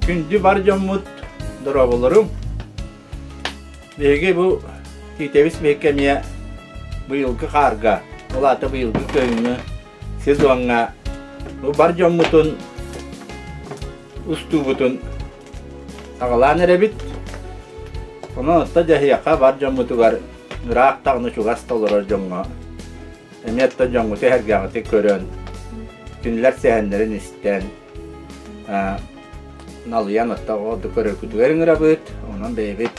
Kündü var camut durabolarım. Bege bu titevis bekemiye bu yılki karga. Olata bu yılki köyünü sezonga bu var camutun ustu butun ağalan erebit. Ona da cahiyaka var camutu var. Irak tağını şu gastalar camma. Emniyette camutu her gamete görün. Günler sehenlerin isten. Nalıyan hatta o dükörü kütüverin irabit. Onun bebit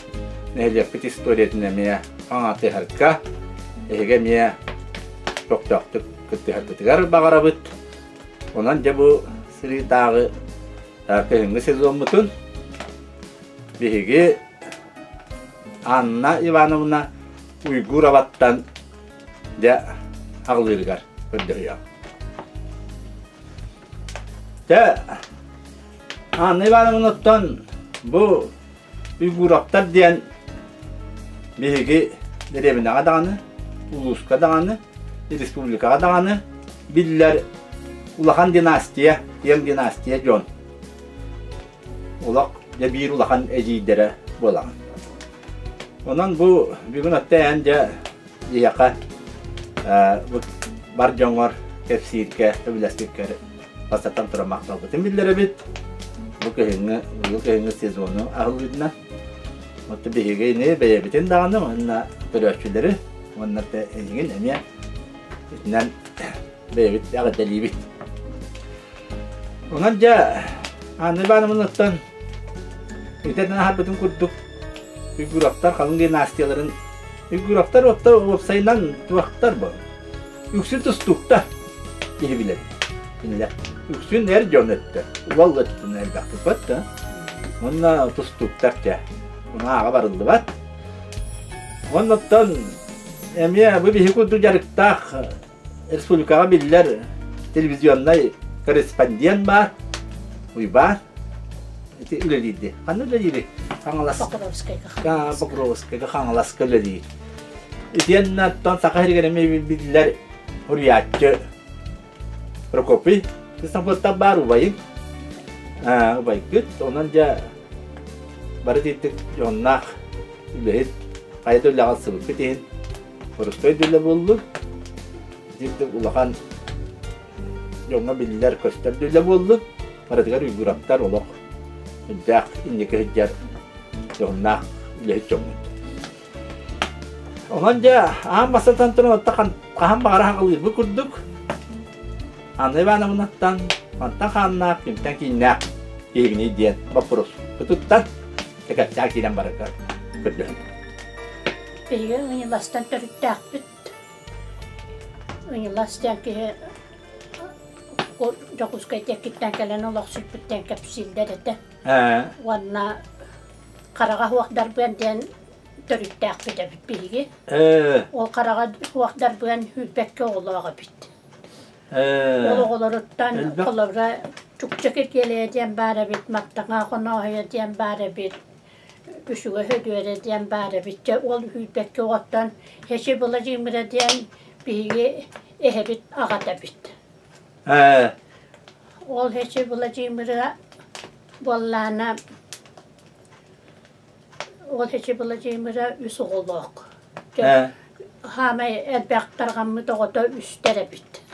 nehliyapit istoriyetine miye anatı herka. Ege miye çok çoktuk kütü herketigar bağırabit. Ondan bu Sri Dağı köyünü sezon butun. Bihigi Anna Ivanovna Uygur avattan de ağlırgar ödüyor. De Anna Ivanovna'dan bu Uygur avattar diyen bihigi derevine adağını, Uluska adağını, Respublika adağını biller Ulakan dinastiye, yem dinastiye John. Ulak ya bir ulakan ecidere bolan. Ondan bu bir gün hatta önce yaka bu bar jongor kefsirke öbüleskiker pasatan turamakta bütün billere bit. Bu köyünü sezonu ahılıydı. Hatta bir hege ne beye bitin dağını onunla töröççüleri onlar da engin emiye içinden beye bit yağı deli bit. Ondan anne bana bundan İterden harbitin kurduk. Uyguraklar kalın dinastiyaların Uyguraklar otta sayılan tuvaklar bu. Yüksün tustukta iyi bilir. Binler. Yüksün her cönetti. Vallahi tutun el baktı battı. Onunla tustukta ya. Ona ağa varıldı bat. Ondan emiye bu bir hikudu jarıkta Respublikaga biller televizyonda korespondiyen var. Uybar. Itu ilalidi. Ano ilalidi? Kangalas. Pokrovskaya kangalas kaladi. Itiyan na ton sa kahiri ka may bidlar Huriyatcho Prokopi. Isang punta baru baik. Baik. Onan ja baru titik yonak ibahit. Kaya ito lakas sabot pitin. Porostoy dula bulog. Titik ulakan yung nga bidlar kostar dula bulog. Para tiga Uyguraktar ulok. Dak ini kejar yonak lehcong. Onanja masa tantun takan kaham bagarah kali bukuduk. Ane bana menatan mantakan nak yang kinak ini dia bapurus betutan dekat caki dan baraka kerja. Iya ini lastan terdak bet. Ini lastan ke Jokus kayak kita kalian nolak seperti yang kapsil dari itu. Warna karaga huak darbuan dan teriak beda bipigi. O karaga huak darbuan hubek ke olah bit. Olah rutan kalau cuk cekik gele diam bara bit matanga kono ya diam bara bit. Usuga hödüre diam bara bit. Ol hubek ke otan hesi bulacak mira diam bipigi ehbit agata bit. Ol hece bulacağımıra bollana ol hece bulacağımıra üs oğlak. Hame elbaktargamı da üstere bit.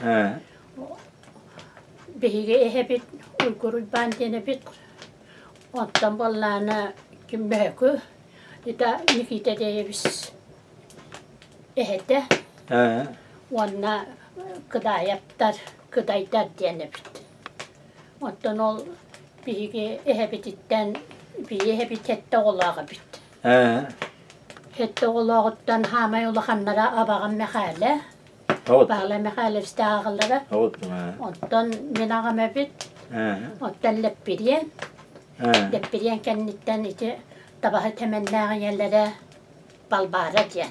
Bihige ehbit Uygur bandene bit. Ondan bollana kim behku ita Nikita Davis ehte. Onna kıdayaptar kıdaytar diyene bit. Ondan ol bihige ehbititten biye hebit hette olağı bit. Hette olağıttan hama yolakanlara abağın mekale. Bağla mekale işte ağıllara. Ondan menağıma bit. Ondan leppiriyen. Leppiriyen kenditten iti tabağı temennağın yerlere balbara diyen.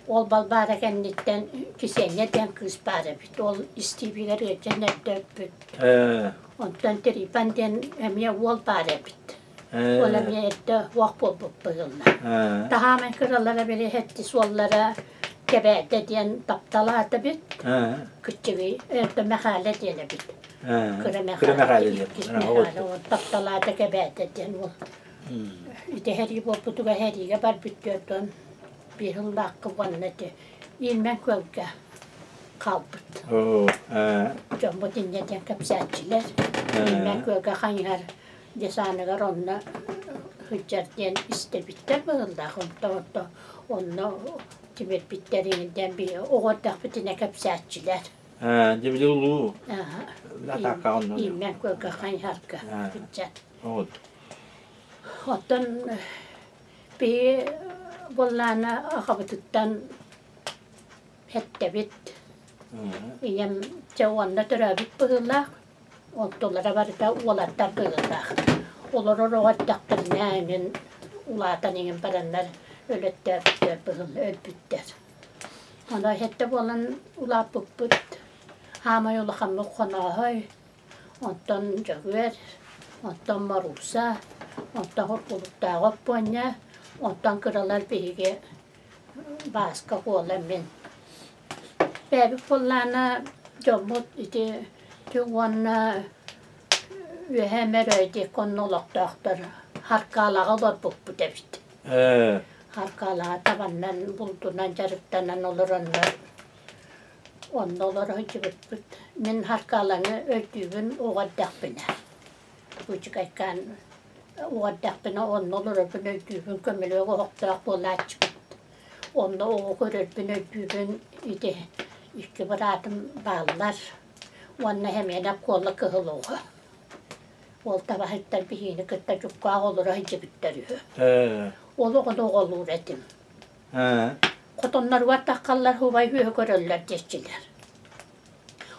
Ol balbara kenditten kisene den kız bara bit. Ol istibiler cennet döpüt. Ondan teripan den emiye ol bara bit. Ol emiye ette vak bol bıyılna. Tahamen kırılara biri hetti sollara kebede diyen taptala ata bit. Küçüğü erte mekale diyene bit. Kıreme hali diye. Taptalarda kebeğden o. İşte her yıl bu her yıl var bütüyordu. Bir yıl hakkı vannadı. İlmen kölge kalbıt. Jombo dinleden kapsatçılar. İlmen kölge hanyar desanıgar onunla hüccerden iste bitter bağılda. Onunla timir bitterinden bir oğurdak bütüne kapsatçılar. Cebili ulu. İlmen kölge hanyarka hüccer. Ondan bir bollana akabıtıktan hette bit. İyem çavanda törabit bağılak. Onlara var da ulatlar bağılak. Oları roğattaktır nâmin ulatan ingen paranlar öletler bağıl ölbütter. Ona hette bollan ulap bıkbıt. Hama yolu hamı konahay. Ondan jagver. Ondan marusa. Ondan horkulukta gopponya. Ondan kıralar bihige başka kollamin. Bebi kollana jomut iti tüvonna ühemeröydi konnoloktahtır. Harkalağı var bukbu debit. Harkalağı tabandan buldunan jarıktanan olur onlar. Onlar hıcı bit. Min harkalağını öldüğün oğaddak bine. Ucukaykan oğaddak bine onlar öldüğün kömülüğü oğaddak bolaç bit. Onda o görürbün öldüğün ide iki bıradım bağlar. Onunla hemen hep kolla kıhılığı. Ol tabahitler bihini kıtta cukka olur hıcı bitteriyor. Olu olur edim. Kotonlar var takkallar huvay hüye görürler geççiler.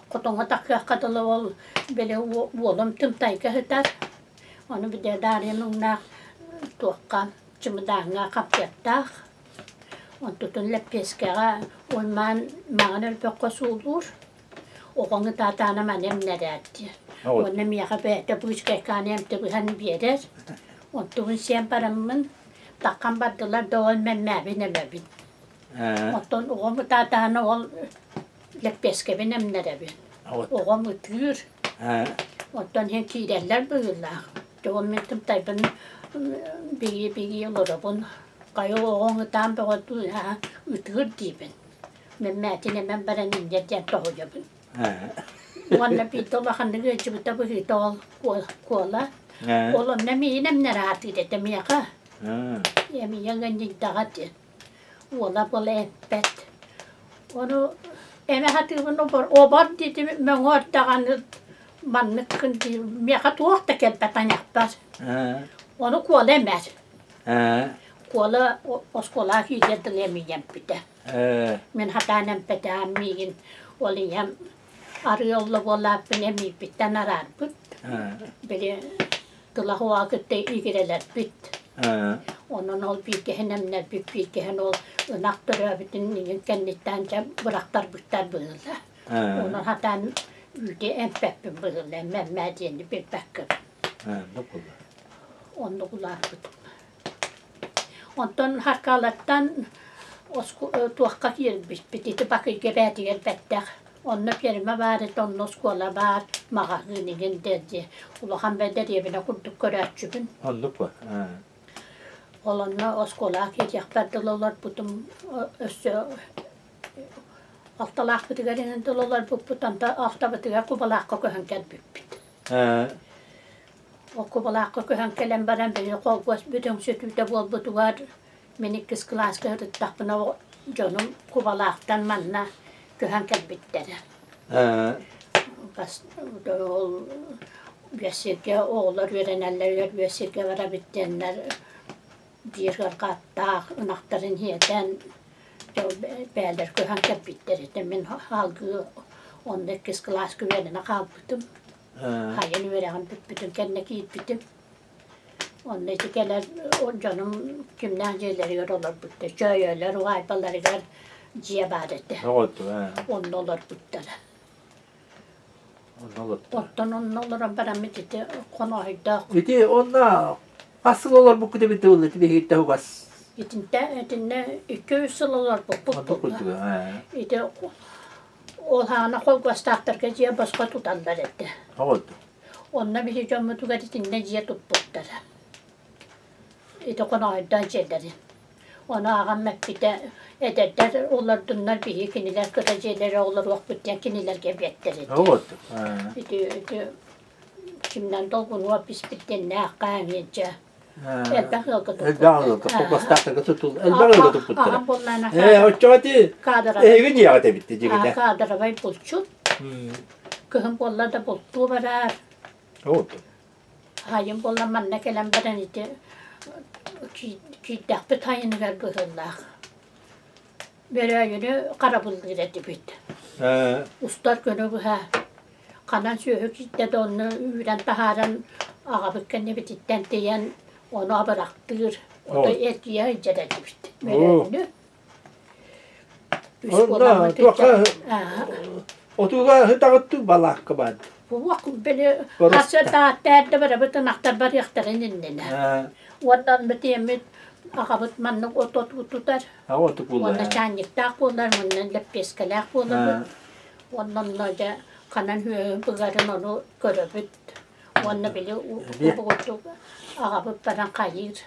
Kotonga takya kadılı ol böyle oğlum tüm tayka hıtar. Onu bir de daryanına tuğka çımıdağına kapyattak. On tutun lepeskara olman mağanır pekos olur. Oğunu tatana manem neretti. Onu miyağa beyde bu işkaykan emte bu hani birer. On tutun sen paramın takkan bardılar da ol memmebin. Ondan oğumu tatana ol lepeske benim nerebin. Oğumu tür. Ondan hem kireller böyüller. Doğum ettim taybın bir olur bun. Kayo oğunu tam beğendim ha ütür dibin. Memmetine ben bana ninjeten tohuyabın. Onunla bir dolahanı geçip de bu hidol kola. Oğlum ne miyim ne rahat ededim ya ka. Yemin yangan dağıt. Ola bol empet. Onu eme hatırını o bar dedi ben ortadan manlık kındi. Miyaka tuğda kelpeten yapar. Onu kola emer. Kola oskola hiddelemeyem bide. Men hatanem pedam migin oliyem arıyorla bola benemi bitten arar bit. Böyle tılahu vakitte ilgiler bit. Onun ol bir kehenemler bir kehen ol naktara bitin nigin kenditten bıraktar bitler böyle. Onun hatan ülke empepim böyle memediyendi bir bakım. Onu kulak bit. Ondan harkalattan tuakka kirmiş biti bakı gebedi elbette. Onunla perime var et onun skola var mağazının dedi. Ulahan ben de diye bine kurduk köratçübün. Olduk mu? Onunla o skola kiryak verdiler butum össü altalak bitigerinin diler butan da alta bitiger kubalakka köhen gelbip. O kubalakka köhen gelen baren beni kolgos bütün sütüde bol butuvar. Minik kız klas kırıt tapına canım kubalaktan manna köhen gelbitleri. Bas ol vesike oğullar verenler vesike verabittenler bir katta ınaktarın hiyeten beyler köhen gelbitleri. Demin halgı 12 klas güvenine kalbıdım. Hayır veren bütün kendine giyip bitim. Onun için gelir o canım kimden şeyleri yorulur bitti. Çayırlar, vaybalar yer ciğebarette. Ne oldu? Onun olur bitti. Onun olur bana midde konuydu. İdi onlar asıl olur bu kadar bitti oldu. Bir hitte hukas. İdinde 200 yıl olur bu. İdi ol hana kol gösterge diye başka tutanlar etti. Oldu. Onunla bir şey canımı tükettiğinde diye tuttukları. İşte konağından şeyleri. Ona ağam mekkide ederler, onlar dunlar bir ikiniler kıracıları olur, vakbütten kiniler gebetleri. Oldu. İşte kimden dolgun var biz bitten ne akayınca. Elbağ yolda tuttu. Elbağ yolda tuttu. Tutuldu. Elbağ yolda tuttu. Ağam bollarına o çoğatı. Evin yağda bitti cigide. Kadırabay bulçut. Kıhım bollar da bulduğu varar. Oldu. Hayım bollar manna gelen baren iti. Ki dağbı tayını ver bıhırlar. Böyle yönü karabıldır etti bitti. Ustar günü bu ha. Kanan söhük işte de onu üren taharan ağabeyken ne bititten diyen onu bıraktır. O da etkiye inceden bitti. Böyle yönü. Onda tuaka otuga hıtağıttı balak kabadı. Bu vakit böyle hasret dağıttı beraber tırnaklar var yaktarın indiğine. Ondan bitiyemit ağabeyt manlık otot tutar. Otot bulur. Ondan çanyıktak bulur, ondan lepeskelek bulur. Ondan da kanan bıgarın onu görübüt. Ondan bile uğutuk ağabeyt bana kayır.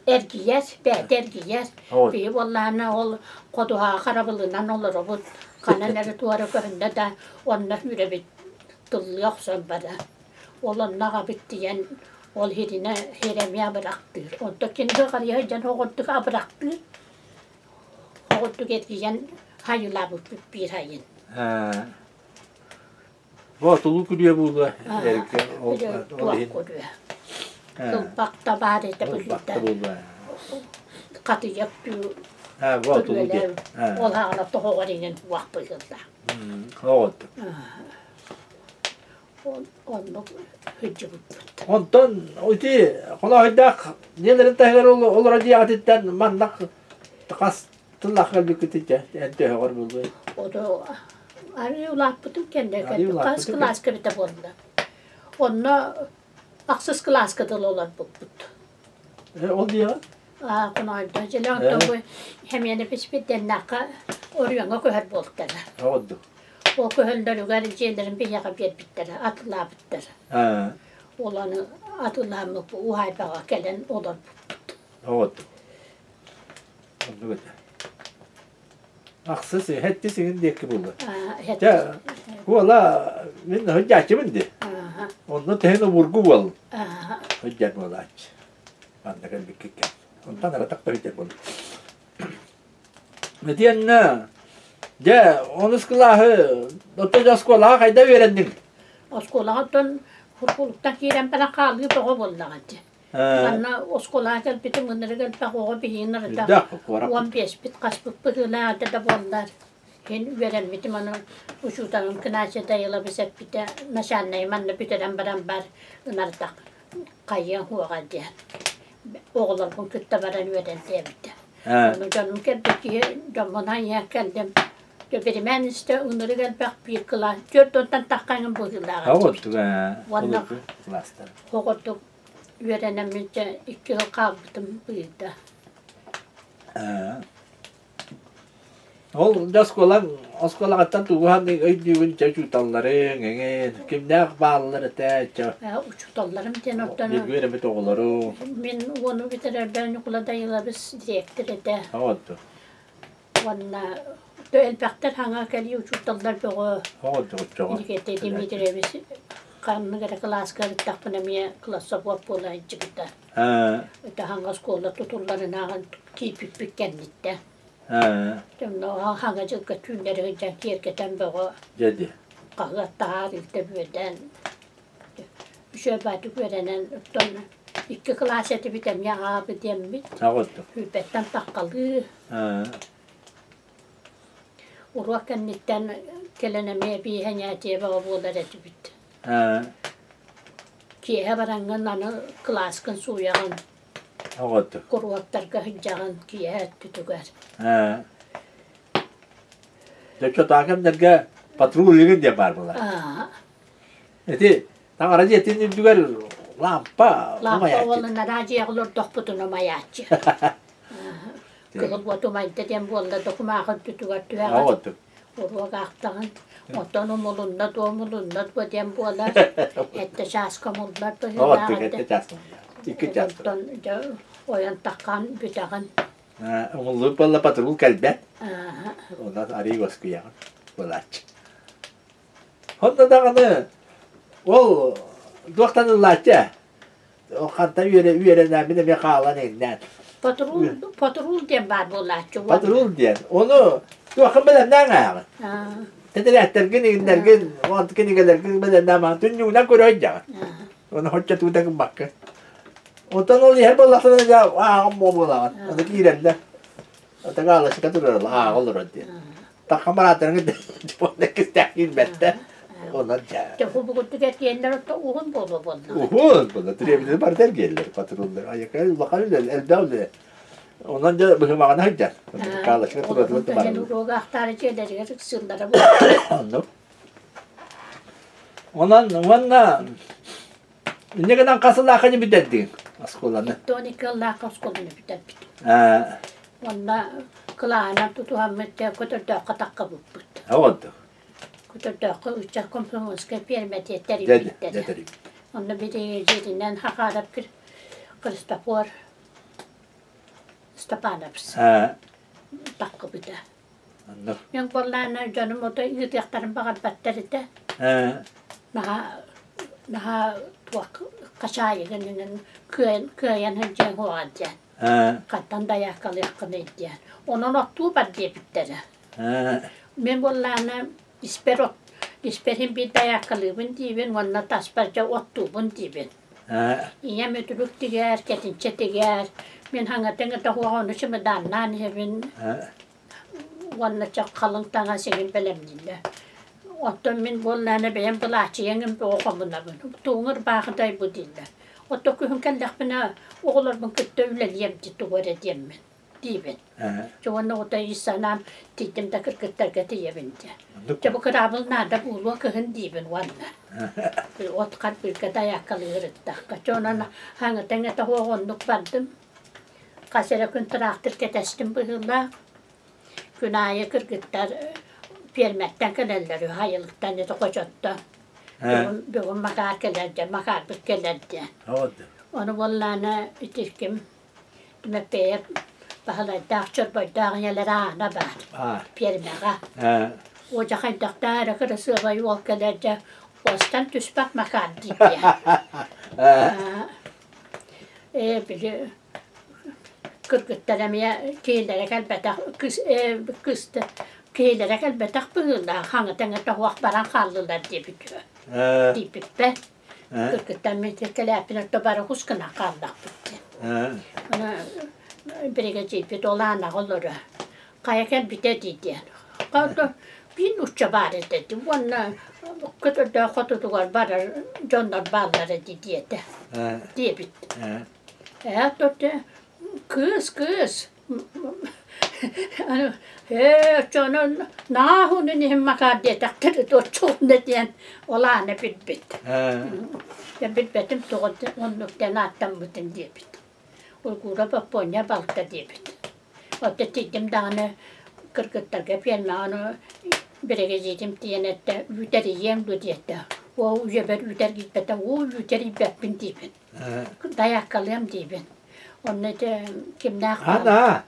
Ergiyez, beyt ergiyez. Bir vallahi ol koduha karabılığından olur o bu. Kanan eri tuvarı köründe de onunla hürebit tıl yoksan bana. Olanla bitti diyen ol hirine hiremeye bıraktır. Ondakini karıya can hoğuttuk bıraktır. Hoğuttuk etkiyen hayırlar bu bir hayın. Vatulu kuruyor burada. Tuak kuruyor. Kılbakta bari de bulutta. Katı yaptı. Vatulu diye. Ol hağına toğurinin tuak buyurlar. Oldu. Onu hüccü bulutta. Ondan öte kolaydak nelerin tahir olur diye adetten mandak takas tılak kalbi kütüce ente hor buldu. O da arıyorlar bütün kendi kas klas gibi de buldu. Onu aksız klas kadar olur bu. Oldu ya. Konayda jelan bu hem yani bir denaka oraya koyar buldular. Oldu. O köhünden ügaricilerin bir yaka bir bittiler, atlığa bittiler. Olanı atlığa mı bu uhaybağa gelen olur. Oldu. Oldu böyle. Aksız hetti senin deki buldu. Ya, valla ben hıccacı mıydı? Ondan tehine vurgu bol. Hıccac mı olaç. Banda kan bir kek. Ondan da tak hıccac bol. Ne diyen ne? Ya, onu sekolahı, doktor sekolahı kayda öğrendin. O sekolahdan hurkuluktan kiren bana kalıyor bağı bolladı. Bana o sekolaha gel bitim bunları gel bağı bihiner da. 15 bit kaç bıkıla da bollar. Hen öğrenmedim onu uçudan kınaçı dayıla bize bir de naşanlayım anne bitiren beraber ınarda kayyan huğa diye. Oğullar bunu kütte veren öğrendi bitti. Onu canım geldi ki camdan yak geldim. Benim en işte onları gel bak bir kıla. Dörtten takkanın bu yıllar. Oldu Valla hoğutuk öğrenemeyince 2 yıl kaldım bu yılda. Ol o sekolahtan tuğhan öydüğün çocukları kimler bağlıları da uçuktallarım den ortadan. Bir göremet oğulları. Ben onu bitirer ben okula dayıla biz direktörü de. Oldu. Valla elbette hangi geliyor uçuktallar böyle. Oldu çok. İlk dedim bitirer biz. Kanını göre klas karı takpınamaya klasa bu pola çıktı. Öte hangi skola tuturlarına hangi kipik kendinde. Şimdi o hangi cılka tünleri hıcan kirketen böyle. Dedi. Kağıt tarihte böyden. Şöyle görenen ton 2 klas eti bitem ya abi demit. Oldu. Hübetten takalı. Uğrakan nitten keleneme bir hanyatiye baba bolar eti bit. Ki hebarangan anı klaskın suyağın. Oldu. Kurvaktarga hıcağın ki etti tüger. Çok takım derge patrolünü de yapar bunlar. Eti tam aracı etinin tüger lampa. Lampa olan aracı yağılır dokputunu mayatçı. Kılıp otumaydı dem bolda dokumakın tütüger tüger. Oldu. Uruagaqtaqan otonumulunna tuomulunna tuotien puolella että saaskamulla Oottekette İki çastı. Oyan takkan pytäkan. Oğlum balla patrul kalbe. Ondan arayos kuyan. Bolaç. Honda dağını ol doktanın laçça. O hatta üyerenden bir de bir kalan elinden. Patrul diyen var bu laçça. Patrul diyen. Onu dokun bilenden ağır. Tediler gün vant gün bilenden ama tünyüğünden koyacağım. Onu hoşça tuğdakın bakkı. Ondan oluyor her ballasına ya amma bolan. Adı kirelle. Adı galışı kadar olur diye. Takamaratların gitti. Bunu kistakin bette. Ondan ya. Te bu gittik yerler de uhun bolu. Uhun bolu. Türebilir parter gelir patronlar. Ayakları bakalım elde. Ondan da bu mağana haccar. Galışı kadar da var. Yani roga aktarı şeyleri sınırları bu. Anladım. Ondan ne kadar kasılı akıcı bir dedi. Askolanı. Tonik Allah kaskolunu bitti. Onda kılağına tutuhammette kuturda katakka buput. Oldu. Kuturda uçak kompromiske permetiyetleri Dedi. bitti. Onda bir de yerinden hakarap bir Kristapor Stapanaps. Takka bitti. Anladım. Yang porlana canım o da yıtıklarım bakar batteride. Naha tuak kaşayıgının köyen hıncen huadyan. Kattan dayakalı yakını edyen. Onun ottuğu var diye bittere. Men bollana isperin bir dayakalığın diyen, onunla tasparca ottuğun diyen. İyi müdürlük diğer, ketinçe diğer. Men hangatın da huağını şimdi dannan hevin. Onunla çok kalın tana senin belemdinde. Otto min bollana benim bulaçıyanım bir okumuna bunu. Tuğur bağıday bu dille. Otto kuhun kellekbina oğullar bunu kütte üleliyem diye var edeyim ben. Diyen. Çoğunla o da insanam dedim de kırkıtlar getiyem diye. Çabuk kırabıl nada bulu kuhun diyen vanna. Bir ot kalp bir kadar yakalı ırıttak. Çoğunla hangatın ete hoğunluk vardım. Kasere kun traktör ketestim bu hılla. Günahı kırkıtlar Permetten kenelleri hayırlıktan da kocatta. Bugün makar kellerdi, makar bir kellerdi. Onu vallahi itirkim. Tümepeye bahala dağçır boy dağınyaları ana var. Permeka. Oca kaydakta kırısı var yol kellerdi. Ostan tüspak makar diye. Bili kırkıtlarımya kiyilere kalbette kıstı. Kıyılara elbette bığırlar, hangi huakbaran kaldılar diye bitiyor. Diye bitti. Kırkıttan metrikelerine tobara huskına kaldık bitti. Ona bir gece dolana olur. Kayaken bitti diye. Kaldı bir uçça bari dedi. Ona kadar da kutudular bari canlar bağları diye de. Diye bitti. Tuttu kız. Canım nahunun hem makar diye taktırdı çoğunda diyen olağanı bit. Ya bittim doğdu onluktan attım bütün diye bit. Uygura baponya balta diye bit. O da dedim dağını kırkıtlar yapayım onu bir geceydim diyen ette üteriyem diye de. O üyeber üter gitmeden o üteri yapın diye bit. Dayak kalayım diye bit. Onun da kimler Ana,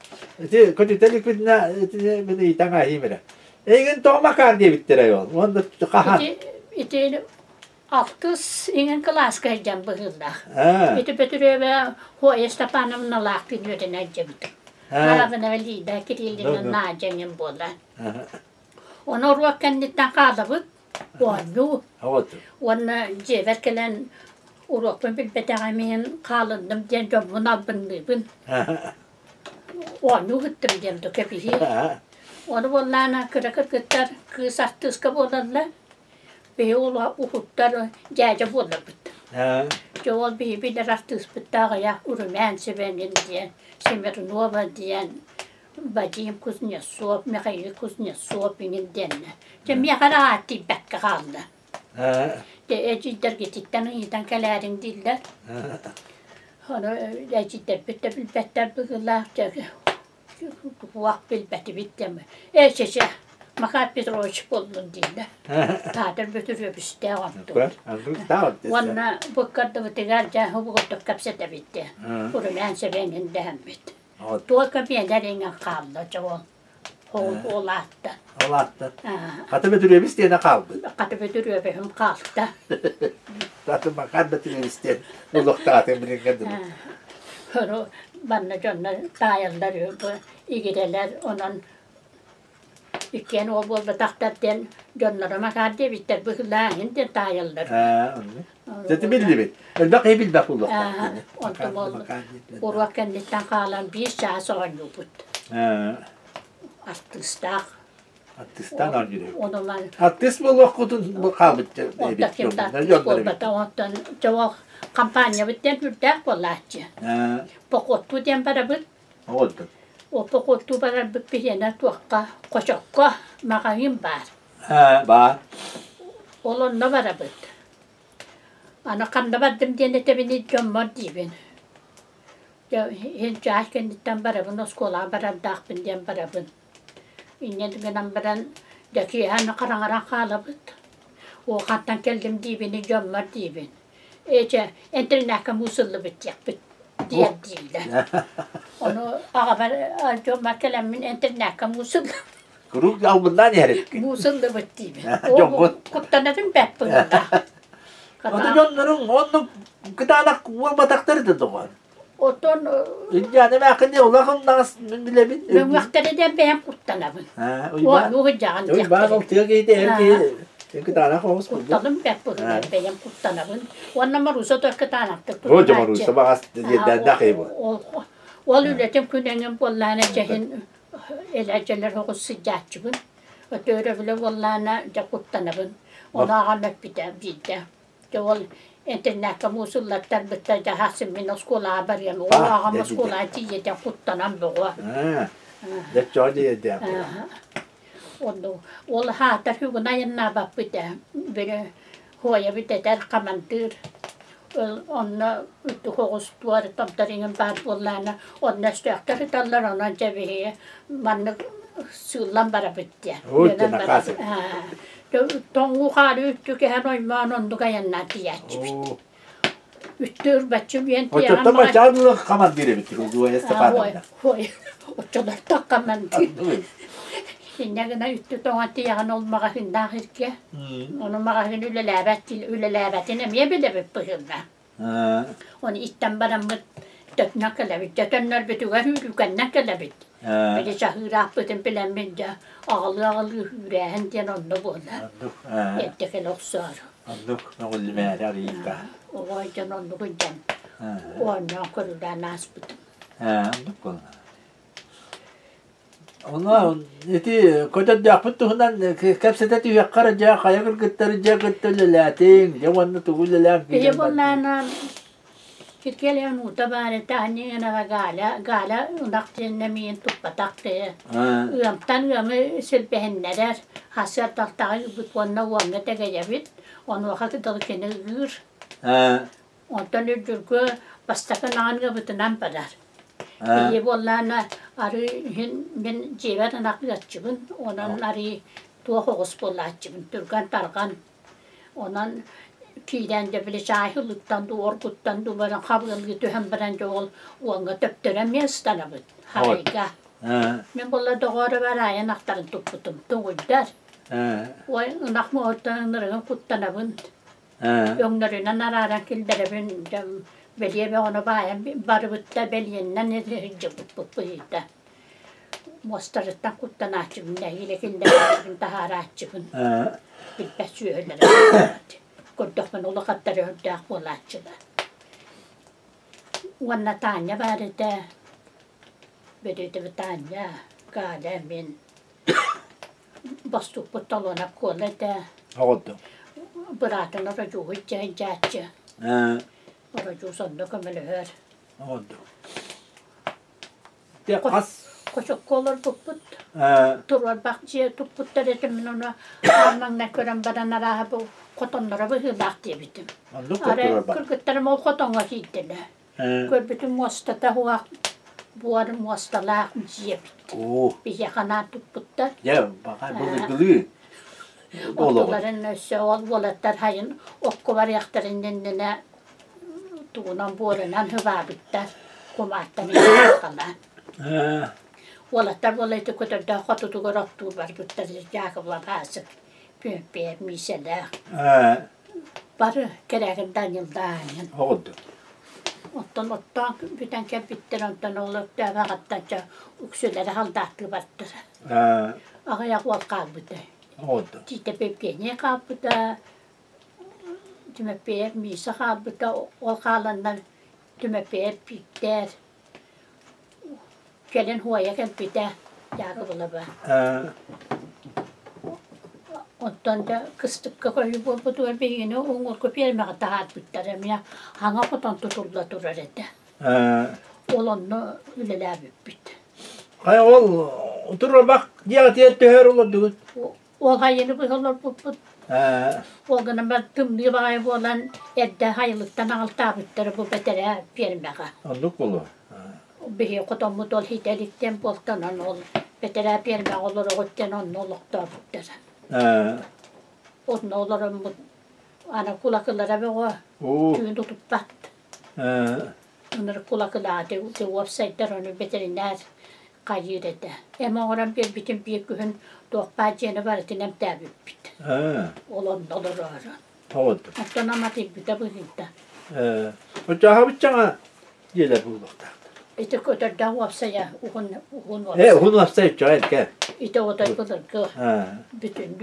kötü telik bir itanga himere. Egin tomakar diye bittere yol. Onda kahan. İti altıs ingen klas kayacağım bu hılda. İti betüre ve hoya stapanım nalak dinliyordu necebit. Arabına veli de kirildin nacengin bolan. Onu ruakken nitten kalıbıt. Onu. Onu ceverkelen Uğraşım bir beteğimin kalındım diyen camın abınlıyım. Onu hıttım diyen de kepihi. Onu vallahi kırakır kıtlar kız artıska bolanlar. Ve ola uhutlar gece bolabıt. Çoğul bir de artız bıttağı ya urmen sevenin diyen. Semer nova diyen. Bacım kuznya soğuk, mekaylı kuznya soğuk benim diyen. Cemiye karahati bekka kaldı. Ecider gittikten iyiden kalerin diller. Onu ecider bilbetter bıgılar. Vak bilbeti bitti mi? Eşeşe Makar Petrovich buldun diye. Tadır götürüyor işte Anladık. Anladık. Vanna bu kadar tigarca bu kadar kapsete bitti. Bunu ben sevenin demet. Tuo kapıya kaldı çoğu. Olattı. Olattı. Katı götürüyor biz diye ne kaldı? Katı götürüyor benim kaldı. Zaten bakar götürüyor biz diye. Uluk dağıtın bilin kadın. Onu bana canlar dayarlar İgideler onun İkken ol bol bataktardan canlarıma kardı bitter bu hılahin de dayarlar. Zaten bildi bil. Elbak iyi bilbak uluk. Ontum ol. Urva kendinden kalan bir saat sonra yubut. Artıstak. Artistan argülüyor. Onu ben Artist bu lokutun bu kalbıtça. Ondakim artist olmadı. Ondan çoğu kampanya bitten hürdek bollahçı. Pokottu diyen para bit. Oldu. O pokottu para bit bir yana tuakka koşokka makayım var. Var. Olonda para bit. Ana kanda badım diyen de beni gömmür dibin. Hiç kenditten para bit. Oskola para dağbın diyen para bit. İnne düngen baran daki ana karangaran kalabıt. O kattan geldim dibini gömmür dibin. Ece entrenaka musullu bit yapıt diye değiller. Onu ağabar gömmür kelemin entrenaka musullu. Grup albından yerik. Musullu bit dibin. O kuttanadın bet bunda. O da onların onun gıdanak batakları da doğar. Oton Yani ben ne olağım nasıl bilebil. ben vaktede de ben kuttanabın. O hıcan diye. Ben ortaya giydi gıdanak olmuş bu. Kuttanım ben burada ben kuttanabın. Onun marusa da kıtanaktı. O marusa bak aslında dahi bu. O ületim künenin bollana cehin eleceler hoğuz sıcakçıbın. O töre bile bollana da kuttanabın. Ona ağamak bir de. Jol internetkä musullattar bitta jahasin min oskola baryan o ağam oskola tiye de kuttanam boğa. Det jolly de. Onu ol hatar huguna yanna bappita bere hoya biteter kamantur. Onna uttu hoğuz tuar tamtaringen paar bollana onna stöktar tallar ona cebihe man sullan bara bitte. Tongu kari yttyke hän oimaan on tukajan tiedätty. Yttyr batchum jenti. Oletko tämä jäänyt kamantire bitti kun ei sitä päätä. Voi. Oletko takkamanti. Sinne ytty tonga tiedän on makasin nahirke. On makasin yle lävätin mie bile pöhymä. On ittan barammat tök nakalavit ja tönnör betuga hyydykän nakalavit. Eli sahuraappuuten pelämmin ja ağlı hürään tien onno vuonna. Ettekä loksaar. Anno, no oli määrä riittää. Oikein onno kunjan. Onna korudaan naasput. Anno kun. Ona eti kodat yapıp tuğundan kapsete yakkara ja kayakır kıttarı kıttırlatin. Ja vanna tuğullalan. Ei vuonna Kirkeli on muuta että hän gaala unaktiin nemiin tuppatakte. Yömtän yömme selpehennäder. Hasar tahtaa yubut vuonna vuonna tekejävit. On vakati tolkene yür. On tönny dyrkö vastakanaan yöbut nämpädär. Ei vuonna ari men jever nakjatçıbın. Onan ari tuo hoğuspollaççıbın. Türkan tarkan. Onan kiiden de bile şahillikten orkuttan duvarın kabul götüren bilen yol onga töptöremiz tanabıt. Harika. Men bolla doğru varaya naktarın tupputum tuğudar. O nakmı ortanırın kuttanabın. Yonlarına nararan kilderebin beliye be onu bayan barbutta beliyennen ne hıcıbıt bupuyda. Mostarıttan kuttanatçımın da hile kilderebin taharatçımın. Bilbet süğürler. Koddohman olla kattari hoddaa kuolaatsuda. Vuonna Tanja vaadita vedytävä Tanja kaadamin vastuupput talona kuolleita. Oldu. Puraatana rajuuhit ja hinjaatja. Rajuu sondoka melöhör. Oldu. Ja kas. Kosokkolor pupput. Turval bakçıya tupputtar etim minuna alman näkörän badana rahapu. Kotonlara bu hıdaktiye bitim. Are kırgıtlarım ol kotonga hiittele. Kör bitim muosta tahua Bu arı muastalaq jiyepit. Bir yakana tutputtar. Ya bakar burada gülüyor. Otoların össe ol volatlar hayın okkuvar yaktarından ne tuğunan borunan hıvabittar. Kumattan yakala. Volatlar volaytı kötürde xotutu gorottu var büttar yakıbla bası. Pümpeye misele. Barı gerekinden yıldan. Oldu. Ottan bütün kepittir ondan olup da vakattan uksüleri haldattı battır. Ağayak ol kalbıdı. Oldu. Tite pepkene kalbıdı. Tümepeye misa kalbıdı. Ol kalanlar tümepeye pikter. Gelin huaya kempide. Yakıbıla ba. Ondan da kıstıkka koyu bu duvar beyini onur kopyalma tahat bittarım ya. Hanga potan tutulda durur ede. Olanı üleler bit. Ay ol otur bak ya diye töher oldu. O hayını bu olur bu. O günün ben tümlü bağay olan edde haylıktan alta bittar bu betere permeka. Anlık olur. Bir kotan mutol hitelikten boltanan ol. Betere permeka olur otten onun olukta bittar. Onun olurum bu. Ana kulaklara be o. Tüyün tutup bat. Onları kulaklara de website'ler onu veteriner kayırdı. Ama oran bir bütün bir gün dokpacını var dinem tabi bit. Olan olur oran. Oldu. Hatta namati bir de bu hinta. O caha bıçağa yele bulmakta. İşte kötü de website uhun Hun website cahil ke. İşte o da kadar ki bütün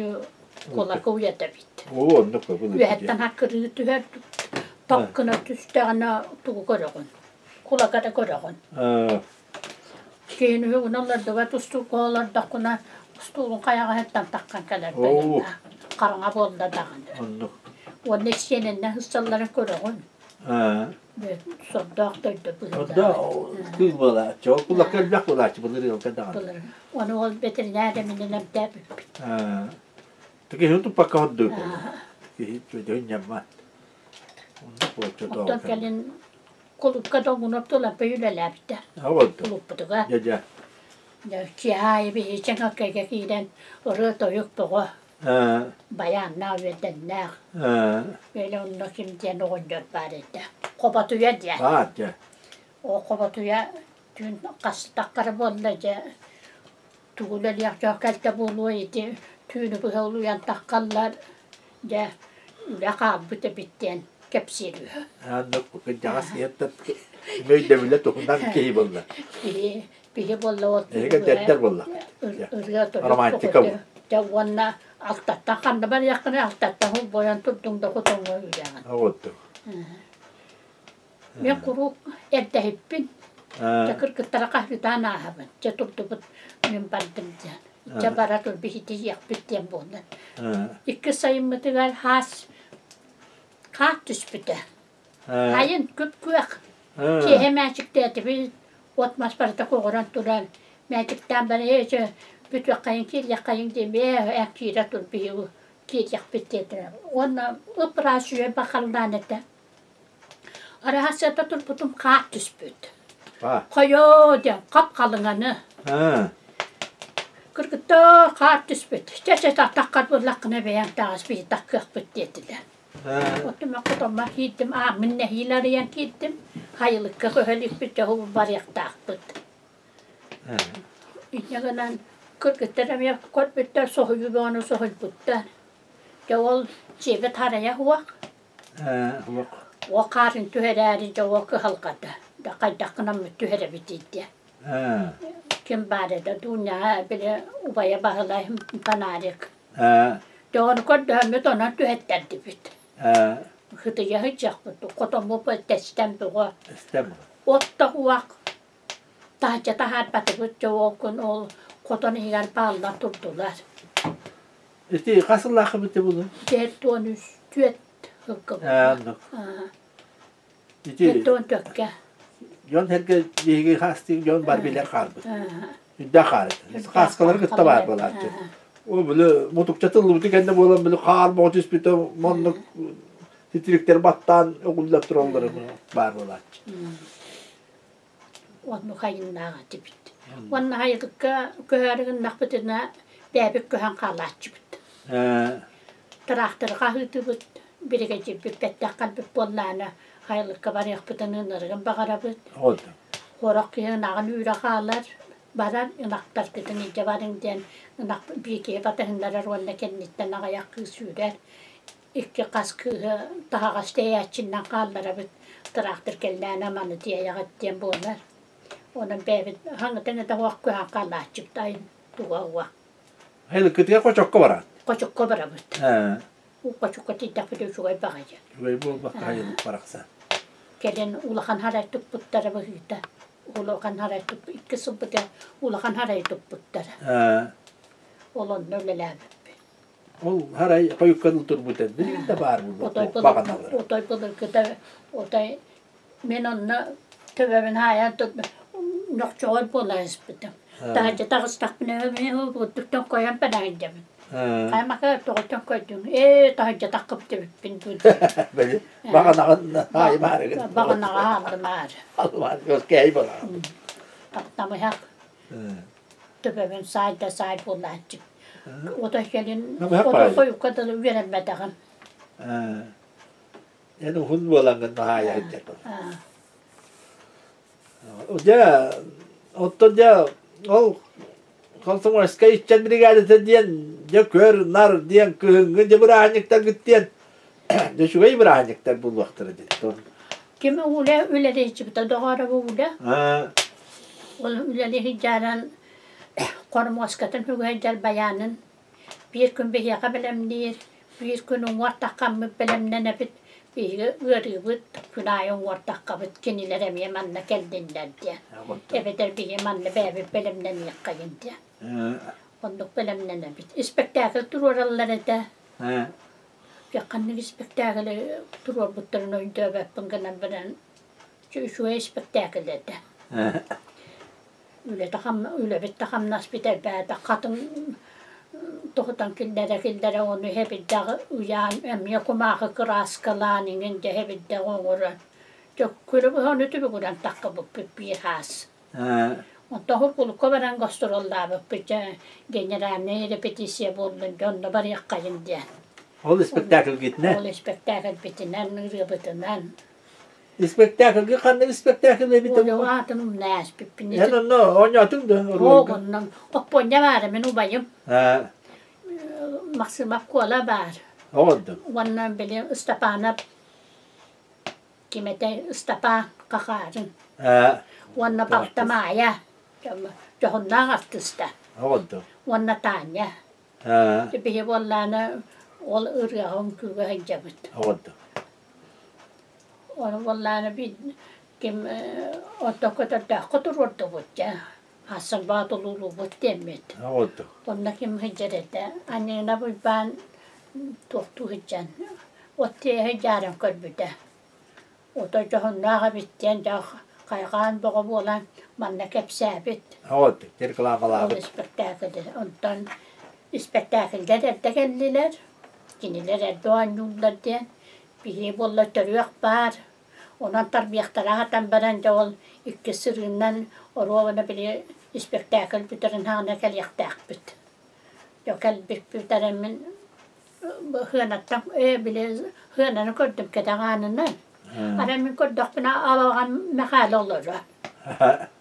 kulak uyata bit. Anlık olur. Ve hatta hakkırı tüher takkına tüstağına tuğu koruğun. Kulakada koruğun. Keyin onlar da tustu kolar da kuna stulun kayağı hepten takkan kadar böyle. Karanga bolda dağında. Anlık. O neşenin ne hıssalları koruğun. Ve soddağdaydı bu. O da kız bola. Çok kulaklar bak bola açı bulur yok kadar. Onu ol veteriner emininden tabi. Tıkı huntu pakka hoddu. Hiç ödün yapma. Ondan gelin kulüpka dongunup dolan peyüleler bitti. Oldu. Kulüptü ga. Ya. Ya ki hay bir için hakkaya giden oraya da yok bu. Bayanlar ve denler. Böyle onun kimden oynuyor bari de. Kopatuya diye. Ya. O kopatuya dün kastakları bollaca. Tuğular yakacak kalte buluydu. Tüyünü bu oluyan takkallar. Ya üle kalbıdı bitten. Kepsiriyor. Anlık bu kıcağız yattı. Böyle bile tohundan keyif oldu. Biri bolla oldu. Detler bolla. Romantika bu. Ya ona altta kandı ben yakını altta boyan tuttum da kutunga yüzden. Oldu. Ben kuru edde hippin. Çakır kıttara kahveden ahabın. Çatırdı bu min bandım diye. Çabaratul bihiti yak bitten bundan. İki sayımı tıgar has. Kaktüs bite. Hayın küp kuyak. Ki hemen çıktı bir otmas parta koğuran duran. Mecikten bana hiç bütün kayın kayın demeye kira dur bir kiryak bitti. Ona operasyon bakaldan ete. Arasında dur butum kaktüs bit. Koyo diye kap kalınanı. Kırkıtta kaktüs bit. Çeşit takkat bulakına beyan dağız bir takık bitti. Otuma kutuma gittim, minne hilariyan gittim. Hayırlıkka köhelik bir çoğu baryak takpıt. İnyangan kırkıtlarım ya korkbütter sohuyu bana sohulbütter. Çoğul çevet haraya huak. O karın tühereri çoğu halkada. Da kaydakına mı tühere bitiydi. Kim bari da dünya bile ubaya bağlayım panarik. Çoğunu kodduğum ona tühetterdi bit. Hıtıya hiç yapmadı. Kotomu bu testten bu. Otta huak. Tahtça tahat batı bu çoğukun ol. Kotonu higar bağla tuttular. İşte kasıl lakı bitti bunu. Dertonüs tüet hıkkı bu. Anlık. Derton tökke. Yon herke yegi hasti yon barbiler kaldı. Yüzde kaldı. Kaskaları kıtta var bunlar. O böyle mutuk çatıllı bütün kendi bolan böyle kar motis bito monluk titrikler battan okullap duranları var bunlar. Onu hayınnağa dibit. Onu haylıkka köhärigin nakbıtına bäbik köhän kallaçı bit. Traktörga hıtıbıt. Birige cibip bettak kalbip bollana haylıkka bar yakbıtın ınırgın bagarabıt. Oldu. Horak yığınağın üyre kalar. Barar ınaktar gıdın iyice barın diyen ınak bir batahınlara rolla kenditten ayak sürer. İki kaskı daha gastaya içinden kallara bit. Traktör kellana manı diye yagat diyen boğlar. Onun bäbit hangıtını da hoak köhän kallaçı bit. Ayın tuğa uğa. Haylıkıtıya koçokka barat. Koçukka barabıt. Koçukka tidak bir şuay bakacak. Şuay bu bak haylık baraksa. Kelen ulakan haray tupputtara bahita. Ulakan haray tup ikki subbuta ulakan haray tupputtara. Olon öyle läbippi. Ol haray koyukkan turbut eddi. De var bu. Otay bulur kıta otay men onna töbeben hayan tut nokçoy bolayız bitim. Daha tağız takpine me bu tuttan koyan penaydım. Kaymakı tuttan koydum. Daha takıp tebipin tut. Böyle bakana hay var. Bakana haldı mar. Allah göz key bana. Tamam hak. Töbeben sayda say bolaydı. Otay gelin otay koyu kadar veremediğim. Yani hun bolangan bahaya edecek. Oca, otoca, ol, kalsın var, skay içen brigade diyen, ya kör, nar diyen, kıhıngın, ya bırakacaklar gittiyen, ya şurayı bırakacaklar bu vaktları dedi. Kimi öyle de hiç bita doğru bu öyle. Öyle hicaran, korum askatın hügeycer bayanın, bir gün bir yaka bilemdir, bir günün vartakamı bilemden bit. Bir ırıbıt, günahın vartakabıt, kinilere mi yamanla geldiğinden diye. Ebeder bir yamanla bäbi belimden yakayın diye. Onduk belimden bit. İspektakıl durur oraları da. Yakanlık ispektakılı durur butların oyunda öpün gınan bilen. Şu ispektakılı da. Öyle bir takam nasıl biter bäda. Kadın tohtan killere onu hep dağı uyan emye kumağı kıraskalanının de hep dağı oran. Çok kulübü onu tübü kuran takka bu bir has. Ondan hurkulu kovaran gastrollar bu bir generalne repetisiye bollun onda var yakayın diye. Ol spektakl gitne. Ol spektakl bitinden rıbıtından. Spektakl kanne spektakl bitti. O atım näs pippini. Ya no, oynatın da. Oğundan opponya var men ubayım. Maksimak kuala var. Oldu. Wannan bile istapana kimete istapa kakarın. Wannan baktamaya. Johonnan artista. Oldu. Wannan tanya. Bihi vallana ol ırgağım küve hecabit. Oldu. Onu vallana bir kim otokota da kotururdu butça. Hasan Batolulu bu demet. Oldu. Onda kim hicrete. Annene bu ben tohtu hiccan. Otte hiccaran kalbide. Ota johonnağa bitten da kaygan boğu olan manna kepsabit. Oldu. Terklamalar. O spektakelde. Ondan spektaklede de geldiler. Kiniler doğan yollar diyen. Bir bolla törüyak var. Ondan tarbiyaklara hatan barınca ol iki sırrından oruvana bile spektakl bitirin hana kel yaktak bit. Yok kel bitirin hıanattan bile hıananı gördüm kedağanını. Aramın gördük bina ağalan mekal olur.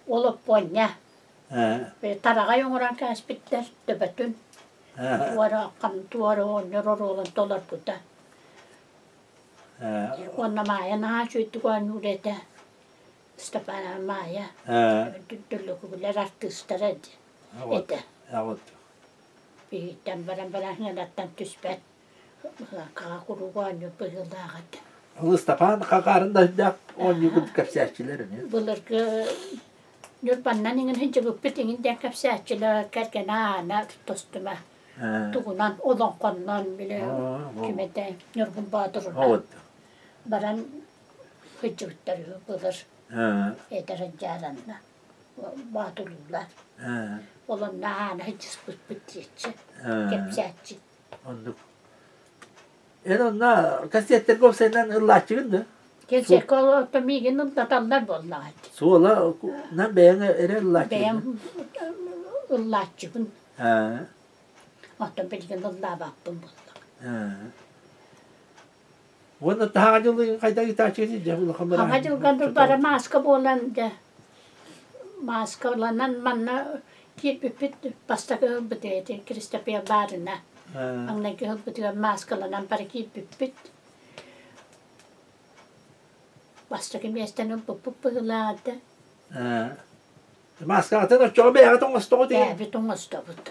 Olup bonya. Ve tarağa yumuran kas bitter töbetün. Tuara kan tuara on yororolun dolar puta. Onna maja naha syittukaan juureta stapana maja. Tullu kuule rattustaret. Että. Pihittän varan hänattan tyspät. Kaakurukaan jo pöhildaagat. Stapan kakarında da on yukut kapsiyatçıların. Bulurku nurpannan ingen hince guppit ingen den kapsiyatçılar kerkena na tostuma. Tukunan olan kannan bile kimete nurpun baaduruna. Baran hıcıvıtları bulur. Ederin caranla. Baadurlar. Olan nahana hıcız bütbütçi. Kapsiyatçı. Onduk. En onna kasiyetler gopsaydan ıllahçığındı. Gelsek o da migin ıllatallar bolladı. Sola ne beğen erella. Beğen ıllatçıbın. Ha. Otta bilgin ılla baktım bolladı. Ha. Onu daha acılı kayda gitar çekeceğim bunu kamera. Hamacıl gandır bara maska bolandı. Maska olanan manna kirpipit pastaka bıdıydı Kristapiya barına. Anlaki hıbıdığı maskalanan para kirpipit. Pastaka mestanın pıpıpıladı. Maska atın çok beğen atın usta değil. Evet, onu usta budu.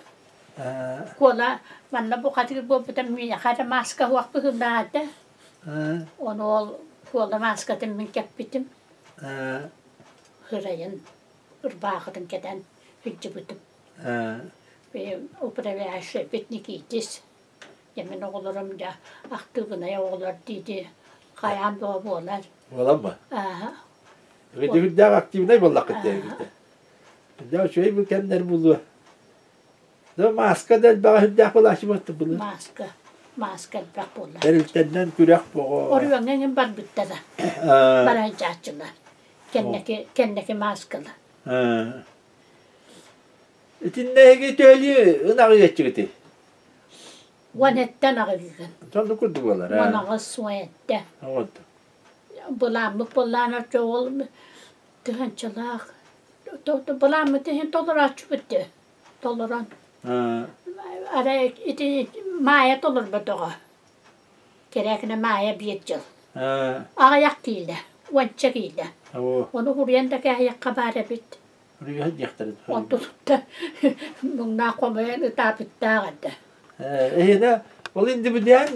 Kola manna bu katı bu bıdım yakada maska huak pıhıladı. Onu ol kola maska temmin kappitim. Hırayın. Irbağıdın keden hüccü butum. Ve opera ve aşağı bitnik itis. Yemin oğlurum da aktığına ya oğlar dedi. Kayan doğa boğular. Ola mı? Aha. Ve de hüdda aktifine bollak gitti. Hüdda şöyle bir kendileri buldu. Da maska del bağ hüdda bulaşı battı bunu. Maska bak boğular. Eriltenden kürek boğu. Oraya ngengin bar bitti da. Barajatçılar. Kendeki maskalı. İtinne git ölüyor. Inağı geçti. Vanetten ağırlıkın. Sonra kurdu bolar. Vanağı suette. Oldu. Bulamı çoğul tıhançılak. Bulamı tıhan dolar açı bitti. Dolaran. Ara iti maya dolar bıdığı. Gerekine maya bir yıl. Ayak giyle. Vança giyle. Onu huriyendeki ayak kabara bitti. Oraya hadi yaktardı. Onu tuttu. Bundan komayan ıta bitti ağırdı. Ne? O indi bu diyen